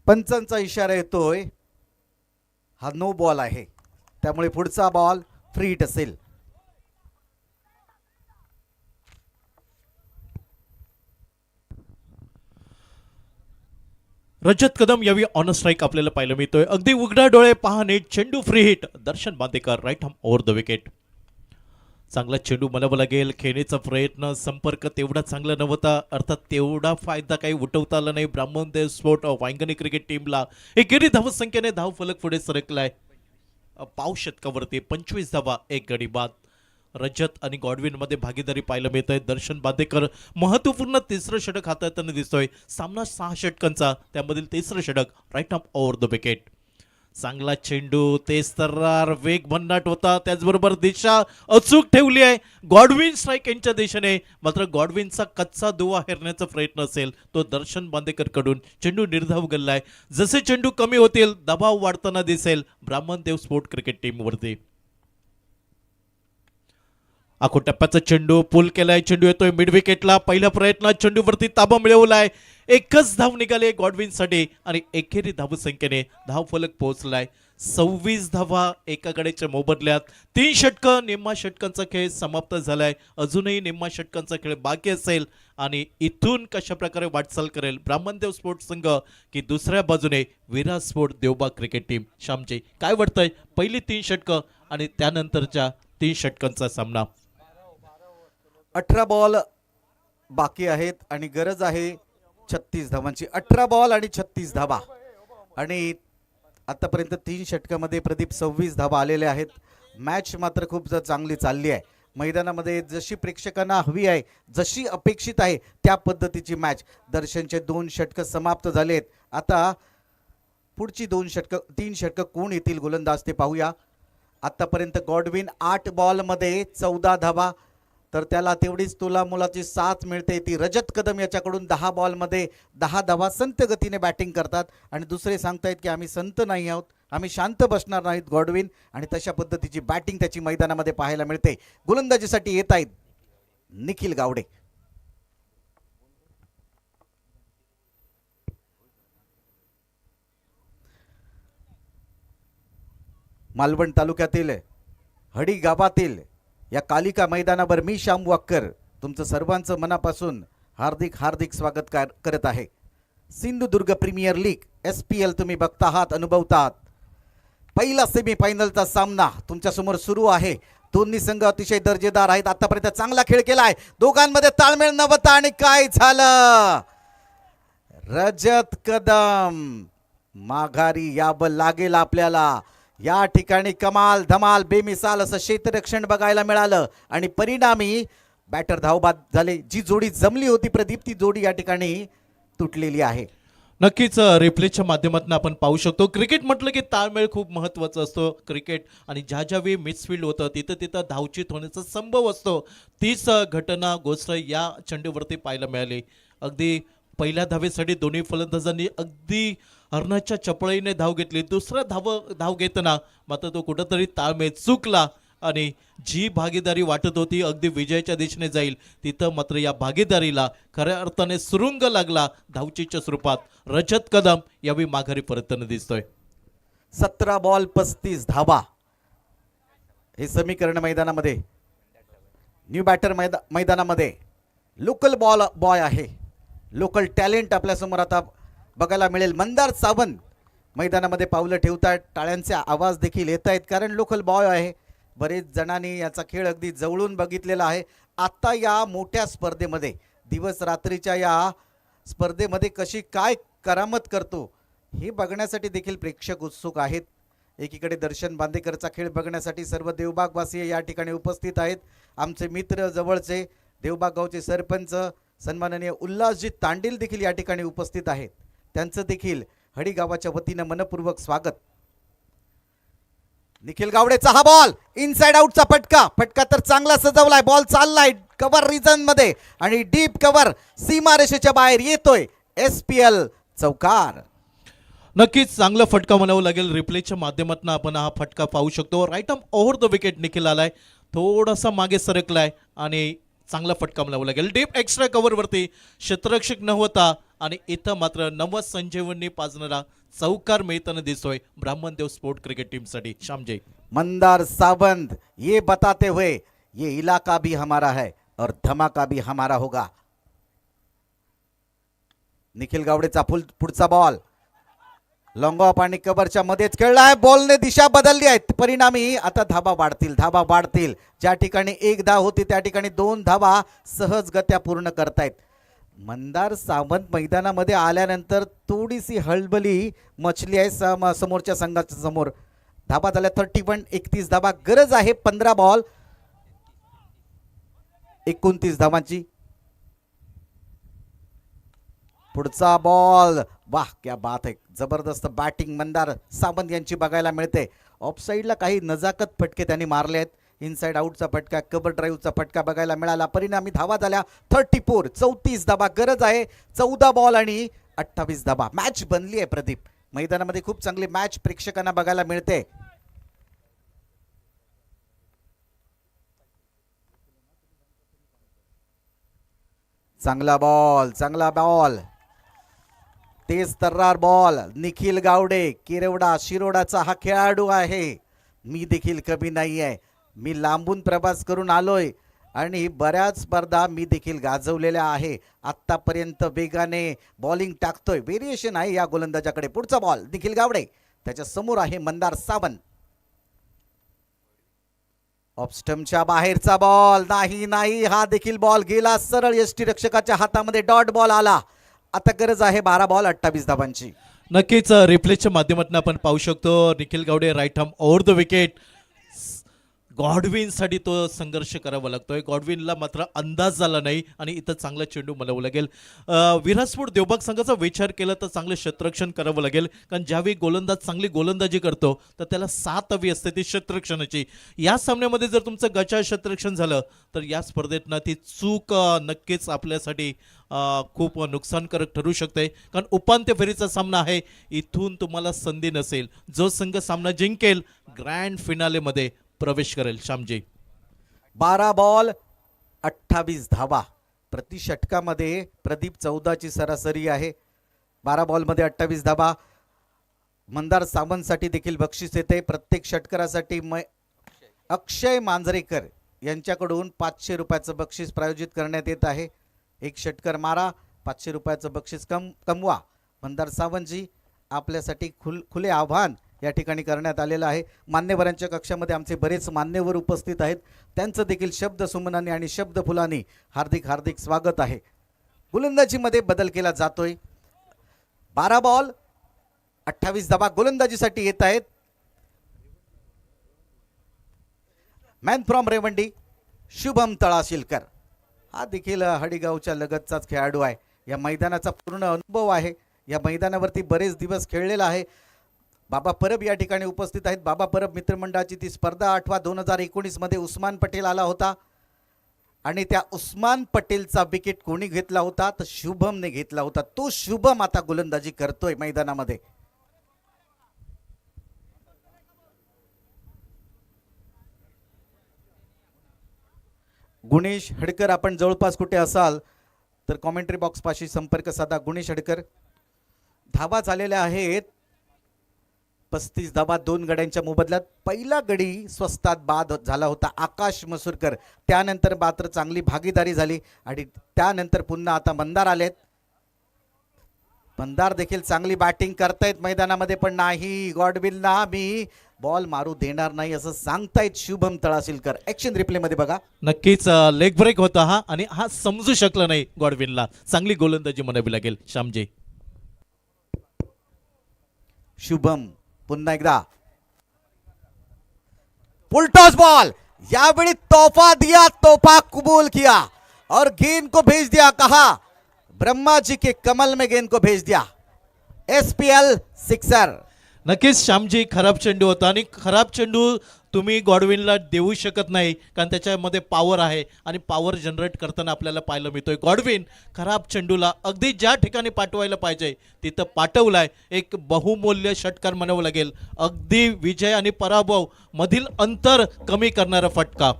पंचांचा इशारा येतोय. हा नो बॉल आहे, त्यामुळे पुढचा बॉल फ्री हिट असेल. रजत कदम यावेळी ऑन स्ट्राईक आपल्याला पाहायला मिळतोय. अगदी उघडा डोळे पहा नीट. चेंडू free hit Darshan Bandekar. Right arm over the wicket. चांगला चेंडू म्हणावं लागेल. खेळण्याचा प्रयत्न, संपर्क तेवढा चांगला नव्हता अर्थात तेवढा फायदा काही उठवता आला नाही ब्राह्मणदेव स्पोर्ट वांगणी क्रिकेट टीमला. एकेरी धावसंख्येने धाव फलक पुढे सरकलाय पाव शतकावरती 25 धावा एक गडी बाद. रजत आणि गॉडविन मध्ये भागीदारी पाहायला मिळत आहे. दर्शन बांदेकर महत्वपूर्ण तिसरं षटक हाताळताना दिसतोय. सामना 6 षटकांचा, त्यामधील तिसरं षटक. Right arm over the wicket. चांगला चेंडू, तेज तर्रार, वेग भन्नाट होता. त्याचबरोबर दिशा अचूक ठेवली आहे गॉडविन स्ट्राईक यांच्या दिशेने. मात्र गॉडविनचा कच्चा दुवा हेरण्याचा प्रयत्न असेल तो दर्शन बांदेकर कडून. चेंडू निर्धाव गेलाय. जसे चेंडू कमी होतील दबाव वाढताना दिसेल ब्राह्मणदेव स्पोर्ट क्रिकेट टीमवरती. आखो टप्प्याचा चेंडू पुल केलाय. चेंडू येतोय मिड विकेटला. पहिल्या प्रयत्नात चेंडूवरती ताबा मिळवलाय. एकच धाव निघाली गॉडविनसाठी आणि एकेरी धावसंख्येने धाव फलक पोहोचलाय 26 धावा एका गड्याच्या मोबदल्यात. 3 षटकं, निम्मा षटकांचा खेळ समाप्त झालाय. अजूनही निम्मा षटकांचा खेळ बाकी असेल आणि इथून कशा प्रकारे वाटचाल करेल ब्राह्मणदेव स्पोर्ट्स संघ की दुसऱ्या बाजूने Viraj sport Devbag cricket team. Shyamji काय वाटतंय पहिली 3 षटकं आणि त्यानंतरच्या 3 षटकांचा सामना. 18 बॉल बाकी आहेत आणि गरज आहे 36 धावांची. 18 बॉल आणि 36 धावा आणि आतापर्यंत 3 षटकामध्ये प्रदीप 26 धावा आलेल्या आहेत. मॅच मात्र खूप चांगली चालली आहे. मैदानामध्ये जशी प्रेक्षकांना हवी आहे, जशी अपेक्षित आहे त्या पद्धतीची मॅच. दर्शनचे 2 षटकं समाप्त झालेत. आता पुढची 3 षटकं कोण येतील गोलंदाज ते पाहूया. आतापर्यंत गॉडविन 8 बॉलमध्ये 14 धावा, तर त्याला तेवढीच तुलामुलाची साथ मिळते ती रजत कदम याच्याकडून 10 बॉलमध्ये 10 धावा. संत गतीने बॅटिंग करतात आणि दुसरे सांगतायत की आम्ही संत नाही आहोत, आम्ही शांत बसणार नाहीत गॉडविन, आणि तशा पद्धतीची बॅटिंग त्याची मैदानामध्ये पाहायला मिळते. गोलंदाजीसाठी येत आहेत निखिल गावडे. मालवण तालुक्यातील हडी गावातील या कालिका मैदानावर मी श्याम वाक्कर तुमचं सर्वांचं मनापासून हार्दिक हार्दिक स्वागत करत आहे. सिंधुदुर्ग प्रीमियर लीग SPL तुम्ही बघता आहात, अनुभवतात. पहिला सेमीफायनलचा सामना तुमच्यासमोर सुरू आहे. दोन्ही संघ अतिशय दर्जेदार आहेत. आतापर्यंत चांगला खेळ केलाय, दोघांमध्ये ताळमेळ नव्हता आणि काय झालं, रजत कदम माघारी यावं लागेल आपल्याला. या ठिकाणी कमाल धमाल बेमिसाल असं क्षेत्ररक्षण बघायला मिळालं आणि परिणामी बॅटर धावबाद झाले. जी जोडी जमली होती प्रदीप, ती जोडी या ठिकाणी तुटलेली आहे. नक्कीच रिप्लेच्या माध्यमातून आपण पाहू शकतो. क्रिकेट म्हटलं की ताळमेळ खूप महत्त्वाचा असतो. क्रिकेट आणि ज्या वेळी मिसफील्ड होतं तिथं धावचीत होण्याचा संभव असतो. तीच घटना गोष्ट या चेंडूवरती पाहायला मिळाली. अगदी पहिल्या धावेसाठी दोन्ही फलंदाजांनी अगदी हरणाच्या चपळीने धाव घेतली. दुसरा धाव घेताना मात्र तो कुठंतरी ताळमेळ चुकला आणि जी भागीदारी वाटत होती अगदी विजयाच्या दिशेने जाईल, तिथं मात्र या भागीदारीला खऱ्या अर्थाने सुरुंग लागला. धावचीच्या स्वरूपात रजत कदम यावेळी माघारी परतताना दिसतोय. 17 बॉल 35 धावा हे समीकरण मैदानामध्ये. न्यू बॅटर मैदानामध्ये लोकल बॉय आहे, लोकल टॅलेंट आपल्यासमोर आता बघायला मिळेल. मंदार सावंत मैदानामध्ये पावलं ठेवतात, टाळ्यांचे आवाज देखील येत आहेत कारण लोकल बॉय आहे. बरेच जणांनी याचा खेळ अगदी जवळून बघितलेला आहे. आता या मोठ्या स्पर्धेमध्ये, दिवस रात्रीच्या या स्पर्धेमध्ये कशी काय करामत करतो हे बघण्यासाठी देखील प्रेक्षक उत्सुक आहेत. एकीकडे दर्शन बांदेकरचा खेळ बघण्यासाठी सर्व देवबागवासीय या ठिकाणी उपस्थित आहेत. आमचे मित्र जवळचे देवबाग गावचे सरपंच सन्माननीय उल्हासजी तांडील देखील या ठिकाणी उपस्थित आहेत. त्यांचं देखील हडी गावाच्या वतीनं मनपूर्वक स्वागत. निखिल गावडेचा हा बॉल इनसाइड आउटचा फटका तर चांगला सजवलाय. बॉल चाललाय कव्हर रिजन मध्ये आणि डीप कव्हर सीमारेषेच्या बाहेर येतोय. SPL चौकार. नक्कीच चांगला फटका म्हणावं लागेल. रिप्लेच्या माध्यमातून आपण हा फटका पाहू शकतो. Right arm over the wicket Nikhil आलाय, थोडासा मागे सरकलाय आणि चांगला फटका म्हणावं लागेल. डीप एक्स्ट्रा कव्हरवरती क्षेत्ररक्षक नव्हता आणि इथं मात्र नव संजीवनी पाजणारा चौकार मिळताना दिसतोय ब्राह्मणदेव स्पोर्ट क्रिकेट टीमसाठी. श्यामजी. मंदार सावंत ये बताते हुए ये इलाका भी हमारा है और धमाका भी हमारा होगा. निखिल गावडेचा पुढचा बॉल लॉंग ऑफ आणि कव्हरच्या मध्येच खेळलाय. बॉलने दिशा बदलली आहे, परिणामी आता धावा वाढतील. ज्या ठिकाणी 1 धाव होती त्या ठिकाणी 2 धावा सहजगत्या पूर्ण करतायत. मंदार सावंत मैदानामध्ये आल्यानंतर थोडीशी हळबली मचली आहे समोरच्या संघाच्या समोर. धावा झाल्या 31, 31 धावा. गरज आहे 15 बॉल 29 धावांची. पुढचा बॉल, वाह क्या बात आहे, जबरदस्त बॅटिंग मंदार सावंत यांची बघायला मिळते. ऑफसाईडला काही नजाकत फटके त्यांनी मारले आहेत. इनसाइड आउटचा फटका, कव्हर ड्राईव्हचा फटका बघायला मिळाला. परिणामी धावा झाल्या 34, 34 धावा. गरज आहे 14 बॉल आणि 28 धावा. मॅच बनली आहे प्रदीप. मैदानामध्ये खूप चांगली मॅच प्रेक्षकांना बघायला मिळते. चांगला बॉल तेज तर्रार बॉल. निखिल गावडे किरवडा शिरोडाचा हा खेळाडू आहे. मी देखील कमी नाही आहे. मी लांबून प्रवास करून आलोय आणि बऱ्याच स्पर्धा मी देखील गाजवलेल्या आहे. आत्तापर्यंत वेगाने बॉलिंग टाकतोय. व्हेरिएशन आहे या गोलंदाजाकडे. पुढचा बॉल निखिल गावडे, त्याच्या समोर आहे मंदार सावंत. ऑफस्टमच्या बाहेरचा बॉल नाही, हा देखील बॉल गेला सरळ यष्टी रक्षकाच्या हातामध्ये. डॉट बॉल आला. आता गरज आहे 12 बॉल 28 धावांची. नक्कीच रिप्लेच्या माध्यमातून आपण पाहू शकतो Nikhil Gawde right arm over the wicket. गॉडविनसाठी तो संघर्ष करावा लागतोय. गॉडविनला मात्र अंदाज झाला नाही आणि इथं चांगला चेंडू मलवू लागेल. विरासपूर देवबाग संघाचा विचार केला तर चांगलं क्षेत्ररक्षण करावं लागेल, कारण ज्यावेळी गोलंदाज चांगली गोलंदाजी करतो तर त्याला साथ हवी असते ती क्षेत्ररक्षणाची. या सामन्यामध्ये जर तुमचं गचाळ क्षेत्ररक्षण झालं तर या स्पर्धेतनं ती चूक नक्कीच आपल्यासाठी खूप नुकसानकारक ठरू शकते, कारण उपांत्य फेरीचा सामना आहे. इथून तुम्हाला संधी नसेल. जो संघ सामना जिंकेल ग्रँड फिनालेमध्ये प्रवेश करेल. श्यामजी 12 बॉल 28 धावा प्रति षटकामध्ये. प्रदीप 14ची सरासरी आहे. 12 बॉलमध्ये 28 धावा. मंदार सावंतसाठी देखील बक्षीस येते. प्रत्येक षटकारासाठी अक्षय मांजरेकर यांच्याकडून 500 रुपयाचं बक्षीस प्रायोजित करण्यात येत आहे. एक षटकर मारा, 500 रुपयाचं बक्षीस कमवा. मंदार सावंतजी, आपल्यासाठी खुले आव्हान या ठिकाणी करण्यात आलेलं आहे. मान्यवरांच्या कक्षामध्ये आमचे बरेच मान्यवर उपस्थित आहेत. त्यांचं देखील शब्द सुमनांनी आणि शब्द फुलांनी हार्दिक हार्दिक स्वागत आहे. गोलंदाजीमध्ये बदल केला जातोय. 12 बॉल 28 धावा गोलंदाजीसाठी येत आहेत. मॅन फ्रॉम रेवंडी शुभम तळाशीलकर, हा देखील हडीगावच्या लगतचाच खेळाडू आहे. या मैदानाचा पूर्ण अनुभव आहे. या मैदानावरती बरेच दिवस खेळलेला आहे. बाबा परब या ठिकाणी उपस्थित आहेत. बाबा परब मित्रमंडळाची ती स्पर्धा 2019 मध्ये उस्मान पटेल आला होता आणि त्या उस्मान पटेलचा विकेट कोणी घेतला होता तर शुभमने घेतला होता. तो शुभम आता गोलंदाजी करतोय मैदानामध्ये. गुणेश हडकर, आपण जवळपास कुठे असाल तर कॉमेंट्री बॉक्स पाशी संपर्क साधा. गुणेश हडकर, धावा झालेल्या आहेत 35 धावा 2 गड्यांच्या मोबदल्यात. पहिला गडी स्वस्तात बाद झाला होता आकाश मसूरकर. त्यानंतर मात्र चांगली भागीदारी झाली आणि त्यानंतर पुन्हा आता मंदार आलेत. मंदार देखील चांगली बॅटिंग करतायत मैदानामध्ये, पण नाही, गॉडविनला मी बॉल मारू देणार नाही असं सांगतायत शुभम तळाशीलकर. ऍक्शन रिप्ले मध्ये बघा. नक्कीच लेग ब्रेक होता हा आणि हा समजू शकला नाही गॉडविनला. चांगली गोलंदाजी म्हणावी लागेल. श्यामजी शुभम पुन्हा एकदा फुल टॉस बॉल. यावेळी तोहफा दिया, तोहफा कबूल किया और गेंद को भेज दिया. कहा ब्रह्मा जी के कमल में गेंद को भेज दिया. SPL sixer. नक्कीच श्यामजी, खराब चेंडू होता आणि खराब चेंडू तुम्ही गॉडविनला देऊ शकत नाही, कारण त्याच्यामध्ये पॉवर आहे आणि पॉवर जनरेट करताना आपल्याला पाहायला मिळतोय. गॉडविन खराब चेंडूला अगदी ज्या ठिकाणी पाठवायला पाहिजे तिथं पाठवलाय. एक बहुमूल्य षटकार म्हणावं लागेल. अगदी विजय आणि पराभव मधील अंतर कमी करणारा फटका.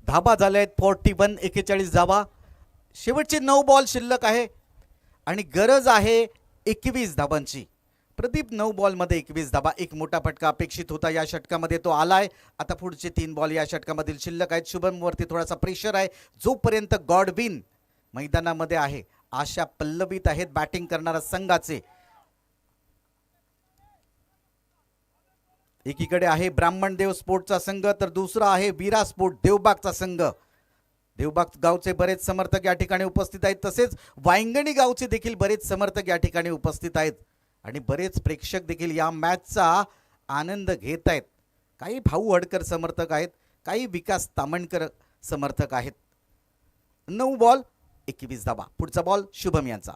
धाबा झाले आहेत 41, 41 धाबा. शेवटचे 9 बॉल शिल्लक आहे आणि गरज आहे 21 धाबांची. प्रदीप 9 बॉलमध्ये 21 धाबा. एक मोठा फटका अपेक्षित होता या षटकामध्ये, तो आलाय. आता पुढचे 3 बॉल या षटकामधील शिल्लक आहेत. शुभमवरती थोडासा प्रेशर आहे. जोपर्यंत गॉडविन मैदानामध्ये आहे आशा पल्लवित आहेत बॅटिंग करणाऱ्या संघाचे. एकीकडे आहे ब्राह्मणदेव स्पोर्टचा संघ तर दुसरा आहे वीरा स्पोर्ट देवबागचा संघ. देवबाग गावचे बरेच समर्थक या ठिकाणी उपस्थित आहेत, तसेच वांगणी गावचे देखील बरेच समर्थक या ठिकाणी उपस्थित आहेत आणि बरेच प्रेक्षक देखील या मॅचचा आनंद घेत आहेत. काही भाऊ हडकर समर्थक आहेत, काही विकास तामणकर समर्थक आहेत. 9 बॉल 21 धाबा. पुढचा बॉल शुभम यांचा.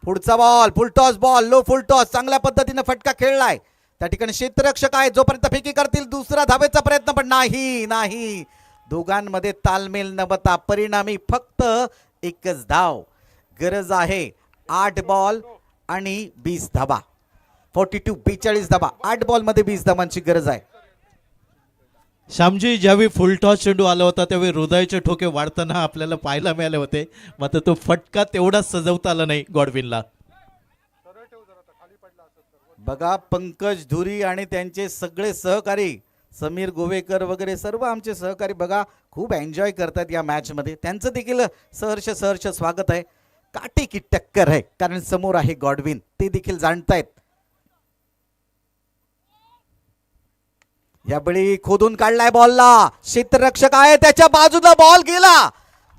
पुढचा बॉल फुल टॉस बॉल, लो फुल टॉस. चांगल्या पद्धतीने फटका खेळलाय. त्या ठिकाणी क्षेत्ररक्षक आहे, जोपर्यंत फेकी करतील दुसरा धावेचा प्रयत्न, पण नाही. दोघांमध्ये तालमेल नव्हता. परिणामी फक्त एकच धाव. गरज आहे 8 बॉल आणि 20 धावा. 42 धावा. 8 बॉलमध्ये 20 धावांची गरज आहे. श्यामजी, ज्यावेळी फुलटॉस चेंडू आला होता त्यावेळी हृदयाचे ठोके वाढताना आपल्याला पाहायला मिळाले होते, मात्र तो फटका तेवढा सजवता आला नाही गॉडविनला. बघा, पंकज धुरी आणि त्यांचे सगळे सहकारी समीर गोवेकर वगैरे सर्व आमचे सहकारी बघा खूप एन्जॉय करतात या मॅच मध्ये. त्यांचं देखील सहर्ष स्वागत आहे. काटे की टक्कर आहे, कारण समोर आहे गॉडविन, ते देखील जाणतायत. यावेळी खोदून काढलाय बॉलला. क्षेत्ररक्षक आहे त्याच्या बाजूला, बॉल गेला.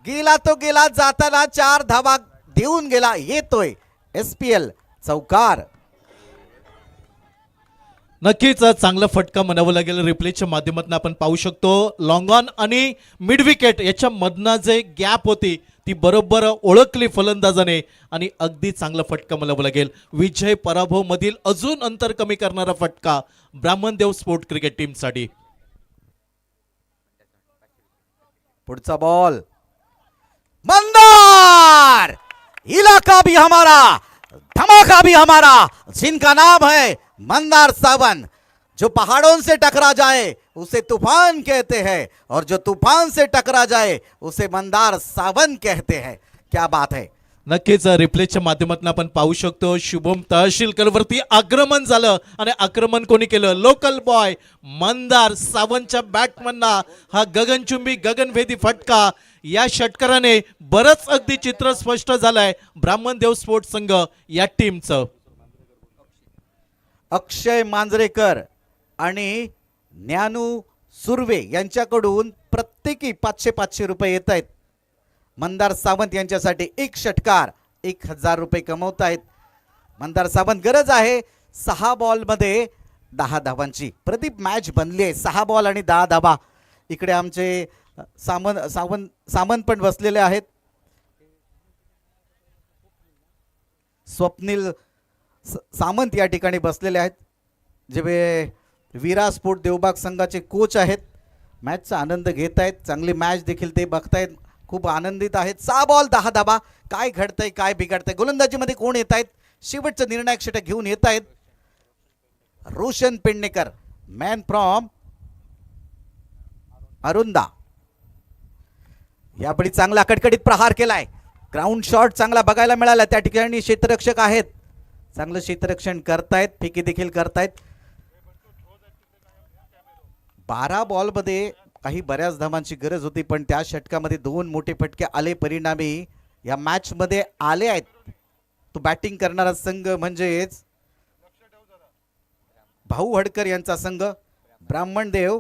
गेला तो गेला, जाताना 4 धावा देऊन गेला. येतोय SPL चौकार. नक्कीच चांगला फटका म्हणावं लागेल. रिप्लेच्या माध्यमातून आपण पाहू शकतो लॉंग ऑन आणि मिड विकेट याच्या मधनं जे गॅप होती ती बरोबर ओळखली फलंदाजाने आणि अगदी चांगला फटका म्हणावं लागेल. विजय पराभव मधील अजून अंतर कमी करणारा फटका ब्राह्मणदेव स्पोर्ट क्रिकेट टीमसाठी. पुढचा बॉल मंदार. इलाका भी हमारा, धमाका भी हमारा. जिनका नाम है मंदार सावन. जो पहाड़ों से टकरा जाए उसे तूफान कहते हैं और जो तूफान से टकरा जाए उसे मंदार सावन कहते हैं. क्या बात है. नक्कीच रिप्लेच्या माध्यमातून आपण पाहू शकतो शुभम तहसीलकर वरती आक्रमण झालं आणि आक्रमण कोणी केलं? लोकल बॉय मंदार सावंतच्या बॅटमनना हा गगनचुंबी गगनभेदी फटका. या षटकाराने बरंच अगदी चित्र स्पष्ट झालंय ब्राह्मणदेव स्पोर्ट्स संघ या टीमचं. अक्षय मांजरेकर आणि ज्ञानू सुर्वे यांच्याकडून प्रत्येकी 500 रुपये येत आहेत. मंदार सावंत यांच्यासाठी एक षटकार 1000 रुपये कमवत आहेत. मंदार सावंत गरज आहे 6 बॉलमध्ये 10 धावांची. प्रदीप मॅच बनली आहे 6 बॉल आणि 10 धावा. इकडे आमचे सामंत पण बसलेले आहेत. स्वप्नील सामंत या ठिकाणी बसलेले आहेत जे वीरा स्पोर्ट देवबाग संघाचे कोच आहेत. मॅचचा आनंद घेत आहेत. चांगली मॅच देखील ते बघतायत. खूप आनंदित आहेत. 6 बॉल 10 धाबा. काय घडतंय काय बिघडतंय. गोलंदाजीमध्ये कोण येत आहेत? शेवटचं निर्णायक षटक घेऊन येत आहेत रोशन पेडणेकर, मॅन फ्रॉम अरुंदा. यावेळी चांगला कडकडीत प्रहार केलाय. ग्राउंड शॉट चांगला बघायला मिळाला. त्या ठिकाणी क्षेत्ररक्षक आहेत. चांगलं क्षेत्ररक्षण करतायत. फेकी देखील करतायत. 12 बॉलमध्ये काही बऱ्याच धावांची गरज होती पण त्या षटकामध्ये 2 मोठे फटके आले. परिणामी या मॅच मध्ये आले आहेत. तो बॅटिंग करणारा संघ म्हणजेच भाऊ हडकर यांचा संघ, ब्राह्मणदेव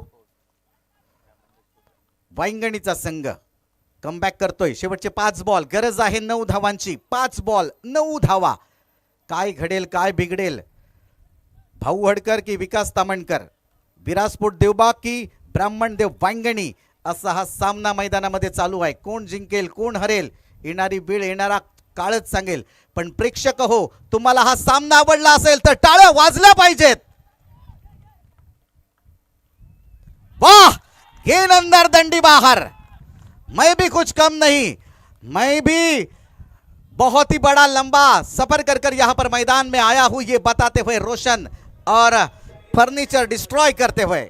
वांगणीचा संघ कमबॅक करतोय. शेवटचे 5 बॉल. गरज आहे 9 धावांची. 5 बॉल 9 धावा. काय घडेल काय बिघडेल. भाऊ हडकर की विकास तामणकर, विरासपोर्ट देवबाग की ब्राह्मणदेव वांगणी, असा हा सामना मैदानामध्ये चालू आहे. कोण जिंकेल कोण हरेल येणारी वेळ येणारा काळच सांगेल. पण प्रेक्षक हो, तुम्हाला हा सामना आवडला असेल तर टाळ्या वाजल्या पाहिजेत. वाह, गेंद अंदर डंडी बाहर. मैं भी कुछ कम नहीं, मैं भी बहुत ही बड़ा लंबा सफर कर यहाँ पर मैदान में आया हूं ये बताते हुए रोशन और फर्नीचर डिस्ट्रॉय करते हुए.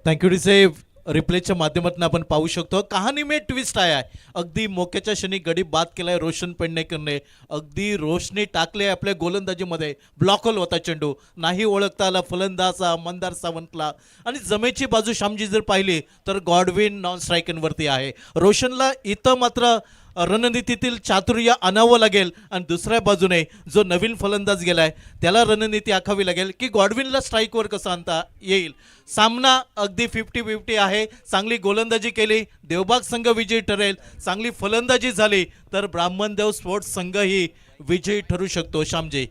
थँक्यू रिसेव. रिप्लेच्या माध्यमातून आपण पाहू शकतो कहाणी में ट्विस्ट आहे. अगदी मोक्याच्या क्षणी गडी बाद केलाय रोशन पेडणेकरने. अगदी रोशनी टाकले आपल्या गोलंदाजीमध्ये. ब्लॉकल होता चेंडू, नाही ओळखता आला फलंदाजा मंदार सावंतला. आणि जमेची बाजू श्यामजी जर पाहिली तर गॉडविन नॉन स्ट्रायकरवरती आहे. रोशनला इथं मात्र रणनीतीतील चातुर्य आणावं लागेल आणि दुसऱ्या बाजूने जो नवीन फलंदाज गेलाय त्याला रणनीती आखावी लागेल की गॉडविनला स्ट्राईकवर कसं आणता येईल. सामना अगदी 50-50 आहे. चांगली गोलंदाजी केली देवबाग संघ विजयी ठरेल. चांगली फलंदाजी झाली तर ब्राह्मणदेव स्पोर्ट्स संघ ही विजयी ठरू शकतो. श्यामजी,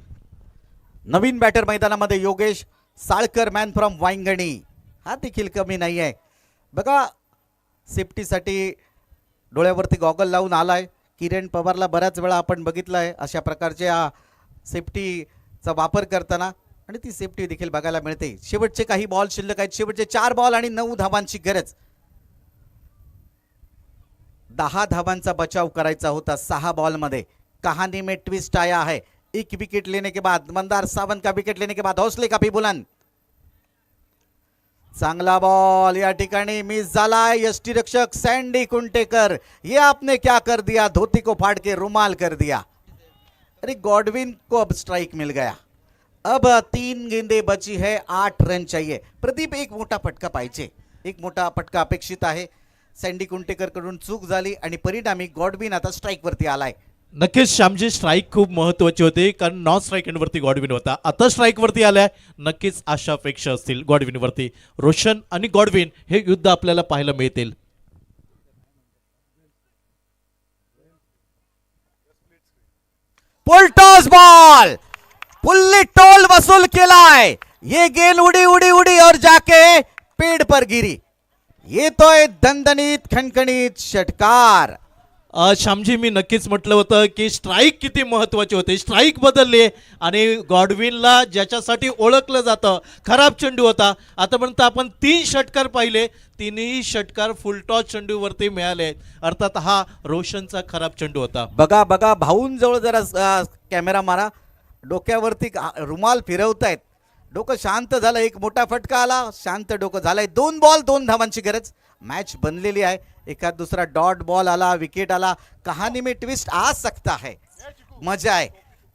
नवीन बॅटर मैदानामध्ये योगेश साळकर, मॅन फ्रॉम वांगणी, हा देखील कमी नाही आहे. बघा, सेफ्टीसाठी डोळ्यावरती गॉगल लावून आलाय. किरण पवारला बऱ्याच वेळा आपण बघितलंय अशा प्रकारच्या सेफ्टीचा वापर करताना आणि ती सेफ्टी देखील बघायला मिळते. शेवटचे काही बॉल शिल्लक आहेत. शेवटचे 4 बॉल आणि 9 धावांची गरज. 10 धावांचा बचाव करायचा होता 6 बॉलमध्ये. कहानी में ट्विस्ट आया है. एक विकेट लेने के बाद, मंदार सावंत का विकेट लेने के बाद हौसले काफी बुलंद. चांगला बॉल या ठिकाणी मिस झाला. यष्टी रक्षक सैंडी कुंटेकर, ये आपने क्या कर दिया, धोती को फाड़ के रुमाल कर दिया. अरे गॉडविन को अब स्ट्राइक मिल गया. अब 3 गेंदे बची है, 8 रन चाहिए. प्रदीप, एक मोठा फटका पाहिजे. एक मोठा फटका अपेक्षित आहे. सँडी कुंटेकर कडून चूक झाली आणि परिणामी गॉडविन आता स्ट्राईक वरती आलाय. नक्कीच श्यामजी, स्ट्राईक खूप महत्वाची होती कारण नॉन स्ट्राईक वरती गॉडविन होता. आता स्ट्राईक वरती आलाय, नक्कीच आशा अपेक्षा असतील गॉडविन वरती. रोशन आणि गॉडविन हे युद्ध आपल्याला पाहायला मिळतील. फुल टॉस बॉल, फुल्ली टोल वसूल केलाय. ये गेंद उड़ी उड़ी उड़ी और जाके पेड़ पर गिरी. येतोय दणदणीत खणखणीत षटकार. श्यामजी, मी नक्कीच म्हटलं होतं की स्ट्राईक किती महत्वाची होते. स्ट्राईक बदलले आणि गॉडविनला ज्याच्यासाठी ओळखलं जातं, खराब चेंडू होता. आतापर्यंत आपण 3 षटकार पाहिले, तिन्ही षटकार फुलटॉस चेंडूवरती मिळाले. अर्थात हा रोशनचा खराब चेंडू होता. बघा बघा, भाऊंजवळ जरा कॅमेरा मारा. डोक्यावरती रुमाल फिरवतायत. डोकं शांत झालं. एक मोठा फटका आला, शांत डोकं झालंय. 2 बॉल 2 धावांची गरज. मॅच बनलेली आहे. एखाद दुसरा डॉट बॉल आला, विकेट आला, कहाणी में ट्विस्ट आ सकता है. मजा आहे.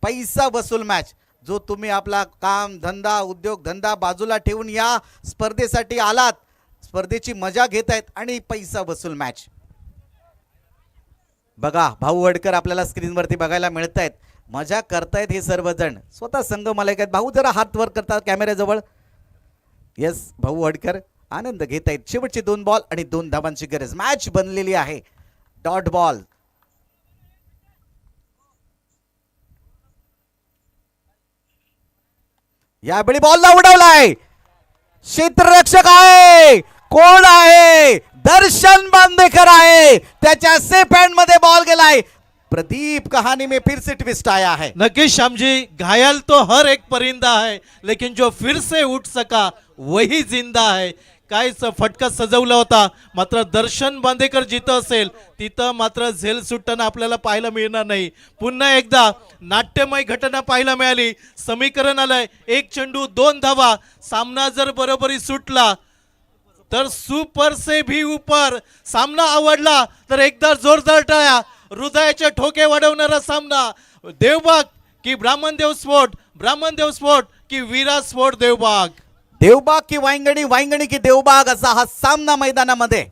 पैसा वसूल मॅच. जो तुम्ही आपला काम धंदा उद्योग धंदा बाजूला ठेवून या स्पर्धेसाठी आलात, स्पर्धेची मजा घेतायत आणि पैसा वसूल मॅच. बघा, भाऊ वडकर आपल्याला स्क्रीनवरती बघायला मिळत आहेत. मजा करतायत हे सर्वजण. स्वतः संघ मालक आहेत. भाऊ जरा हात वर करतात कॅमेऱ्याजवळ. येस, भाऊ वडकर आनंद घेत आहेत. शेवटचे 2 बॉल आणि 2 धावांची गरज. मॅच बनलेली आहे. Dot ball. यावेळी बॉलला उडवलाय. क्षेत्ररक्षक आहे. कोण आहे? दर्शन बांदेकर आहे. त्याच्या सेफ हँड मध्ये बॉल गेलाय. प्रदीप, कहानी में फिर से ट्विस्ट आया है. नक्कीच श्यामजी, घायल तो हर एक परिंदा है, लेकिन जो फिर से उठ सका वही जिंदा है. काय फटका सजवला होता, मात्र दर्शन बांदेकर जिथं असेल तिथं मात्र झेल सुटताना आपल्याला पाहायला मिळणार नाही. पुन्हा एकदा नाट्यमय घटना पाहायला मिळाली. समीकरण आलंय 1 चेंडू 2 धावा. सामना जर बरोबरी सुटला तर सुपर से भी ऊपर. सामना आवडला तर एकदा जोरदार टाळ्या. हृदयाचे ठोके वाढवणारा सामना. देवबाग की ब्राह्मणदेव स्पोर्ट, ब्राह्मणदेव स्पोर्ट की विराट स्पोर्ट देवबाग. देवबाग की वांगणी, वांगणी की देवबाग असा हा सामना मैदानामध्ये.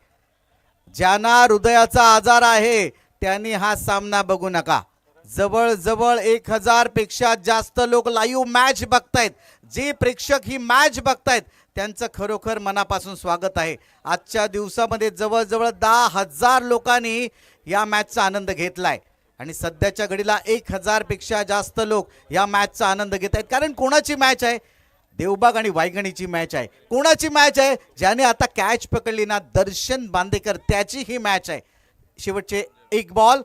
ज्यांना हृदयाचा आजार आहे त्यांनी हा सामना बघू नका. जवळजवळ 1000 पेक्षा जास्त लोक लाईव्ह मॅच बघतायत. जे प्रेक्षक ही मॅच बघतायत त्यांचं खरोखर मनापासून स्वागत आहे. आजच्या दिवसामध्ये जवळजवळ 10,000 लोकांनी या मॅचचा आनंद घेतलाय आणि सध्याच्या घडीला 1000 पेक्षा जास्त लोक या मॅचचा आनंद घेत आहेत. कारण कोणाची मॅच आहे? देवबाग आणि वायगणीची मॅच आहे. कोणाची मॅच आहे? ज्याने आता कॅच पकडली ना, दर्शन बांदेकर, त्याची ही मॅच आहे. शेवटचे 1 बॉल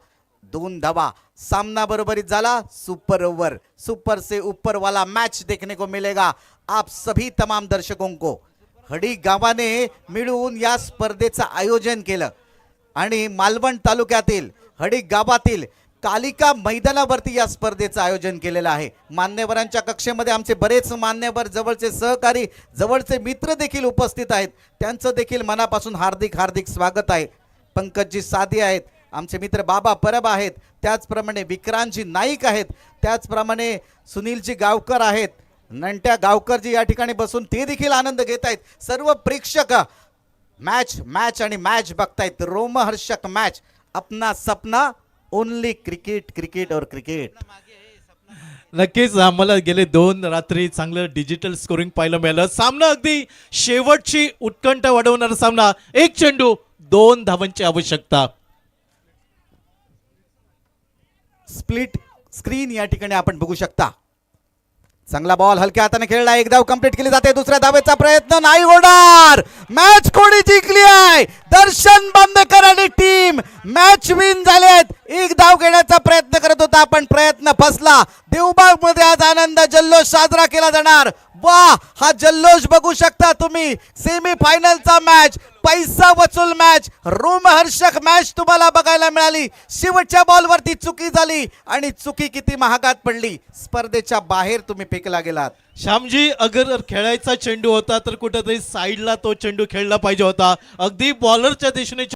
2 धावा. सामना बरोबरीत झाला. सुपर ओवर, सुपर से ऊपर वाला मैच देखने को मिलेगा आप सभी तमाम दर्शकों को. हडी गावाने मिळून या स्पर्धेचं आयोजन केलं आणि मालवण तालुक्यातील हडी गावातील कालिका मैदानावरती या स्पर्धेचं आयोजन केलेलं आहे. मान्यवरांच्या कक्षेमध्ये आमचे बरेच मान्यवर, जवळचे सहकारी, जवळचे मित्र देखील उपस्थित आहेत. त्यांचं देखील मनापासून हार्दिक हार्दिक स्वागत आहे. पंकजजी साधी आहेत, आमचे मित्र बाबा परब आहेत, त्याचप्रमाणे विक्रांतजी नाईक आहेत, त्याचप्रमाणे सुनीलजी गावकर आहेत, नंट्या गावकरजी या ठिकाणी बसून ते देखील आनंद घेत आहेत. सर्व प्रेक्षक मॅच मॅच आणि मॅच बघतायत. रोमहर्षक मॅच. अपना सपना ओनली क्रिकेट, क्रिकेट और क्रिकेट. नक्कीच आम्हाला गेले 2 रात्री चांगलं डिजिटल स्कोरिंग पाहायला मिळालं. सामना अगदी शेवटची उत्कंठा वाढवणारा सामना. 1 चेंडू 2 धावांची आवश्यकता. स्प्लिट स्क्रीन या ठिकाणी आपण बघू शकता. चांगला बॉल हलक्या हाताने खेळला. 1 धाव कंप्लीट केली जाते. दुसऱ्या धावेचा प्रयत्न नाही होणार. मॅच कोणी जिंकली आहे? दर्शन बांदेकर आणि टीम मॅच विन झालेत. 1 धाव घेण्याचा प्रयत्न करत होता पण प्रयत्न फसला. देवबाग मध्ये आज आनंद जल्लोष साजरा केला जाणार. वा, हा जल्लोष बघू शकता तुम्ही. सेमी फायनलचा मॅच, पैसा वसूल मॅच, रोमहर्षक मॅच तुम्हाला बघायला मिळाली. शेवटच्या बॉलवरती चुकी झाली आणि चुकी किती महागात पडली. स्पर्धेच्या बाहेर तुम्ही फेकला गेलात. श्यामजी, अगर खेळायचा चेंडू होता तर कुठेतरी साईडला तो चेंडू खेळला पाहिजे होता. अगदी बॉलरच्या दिशेने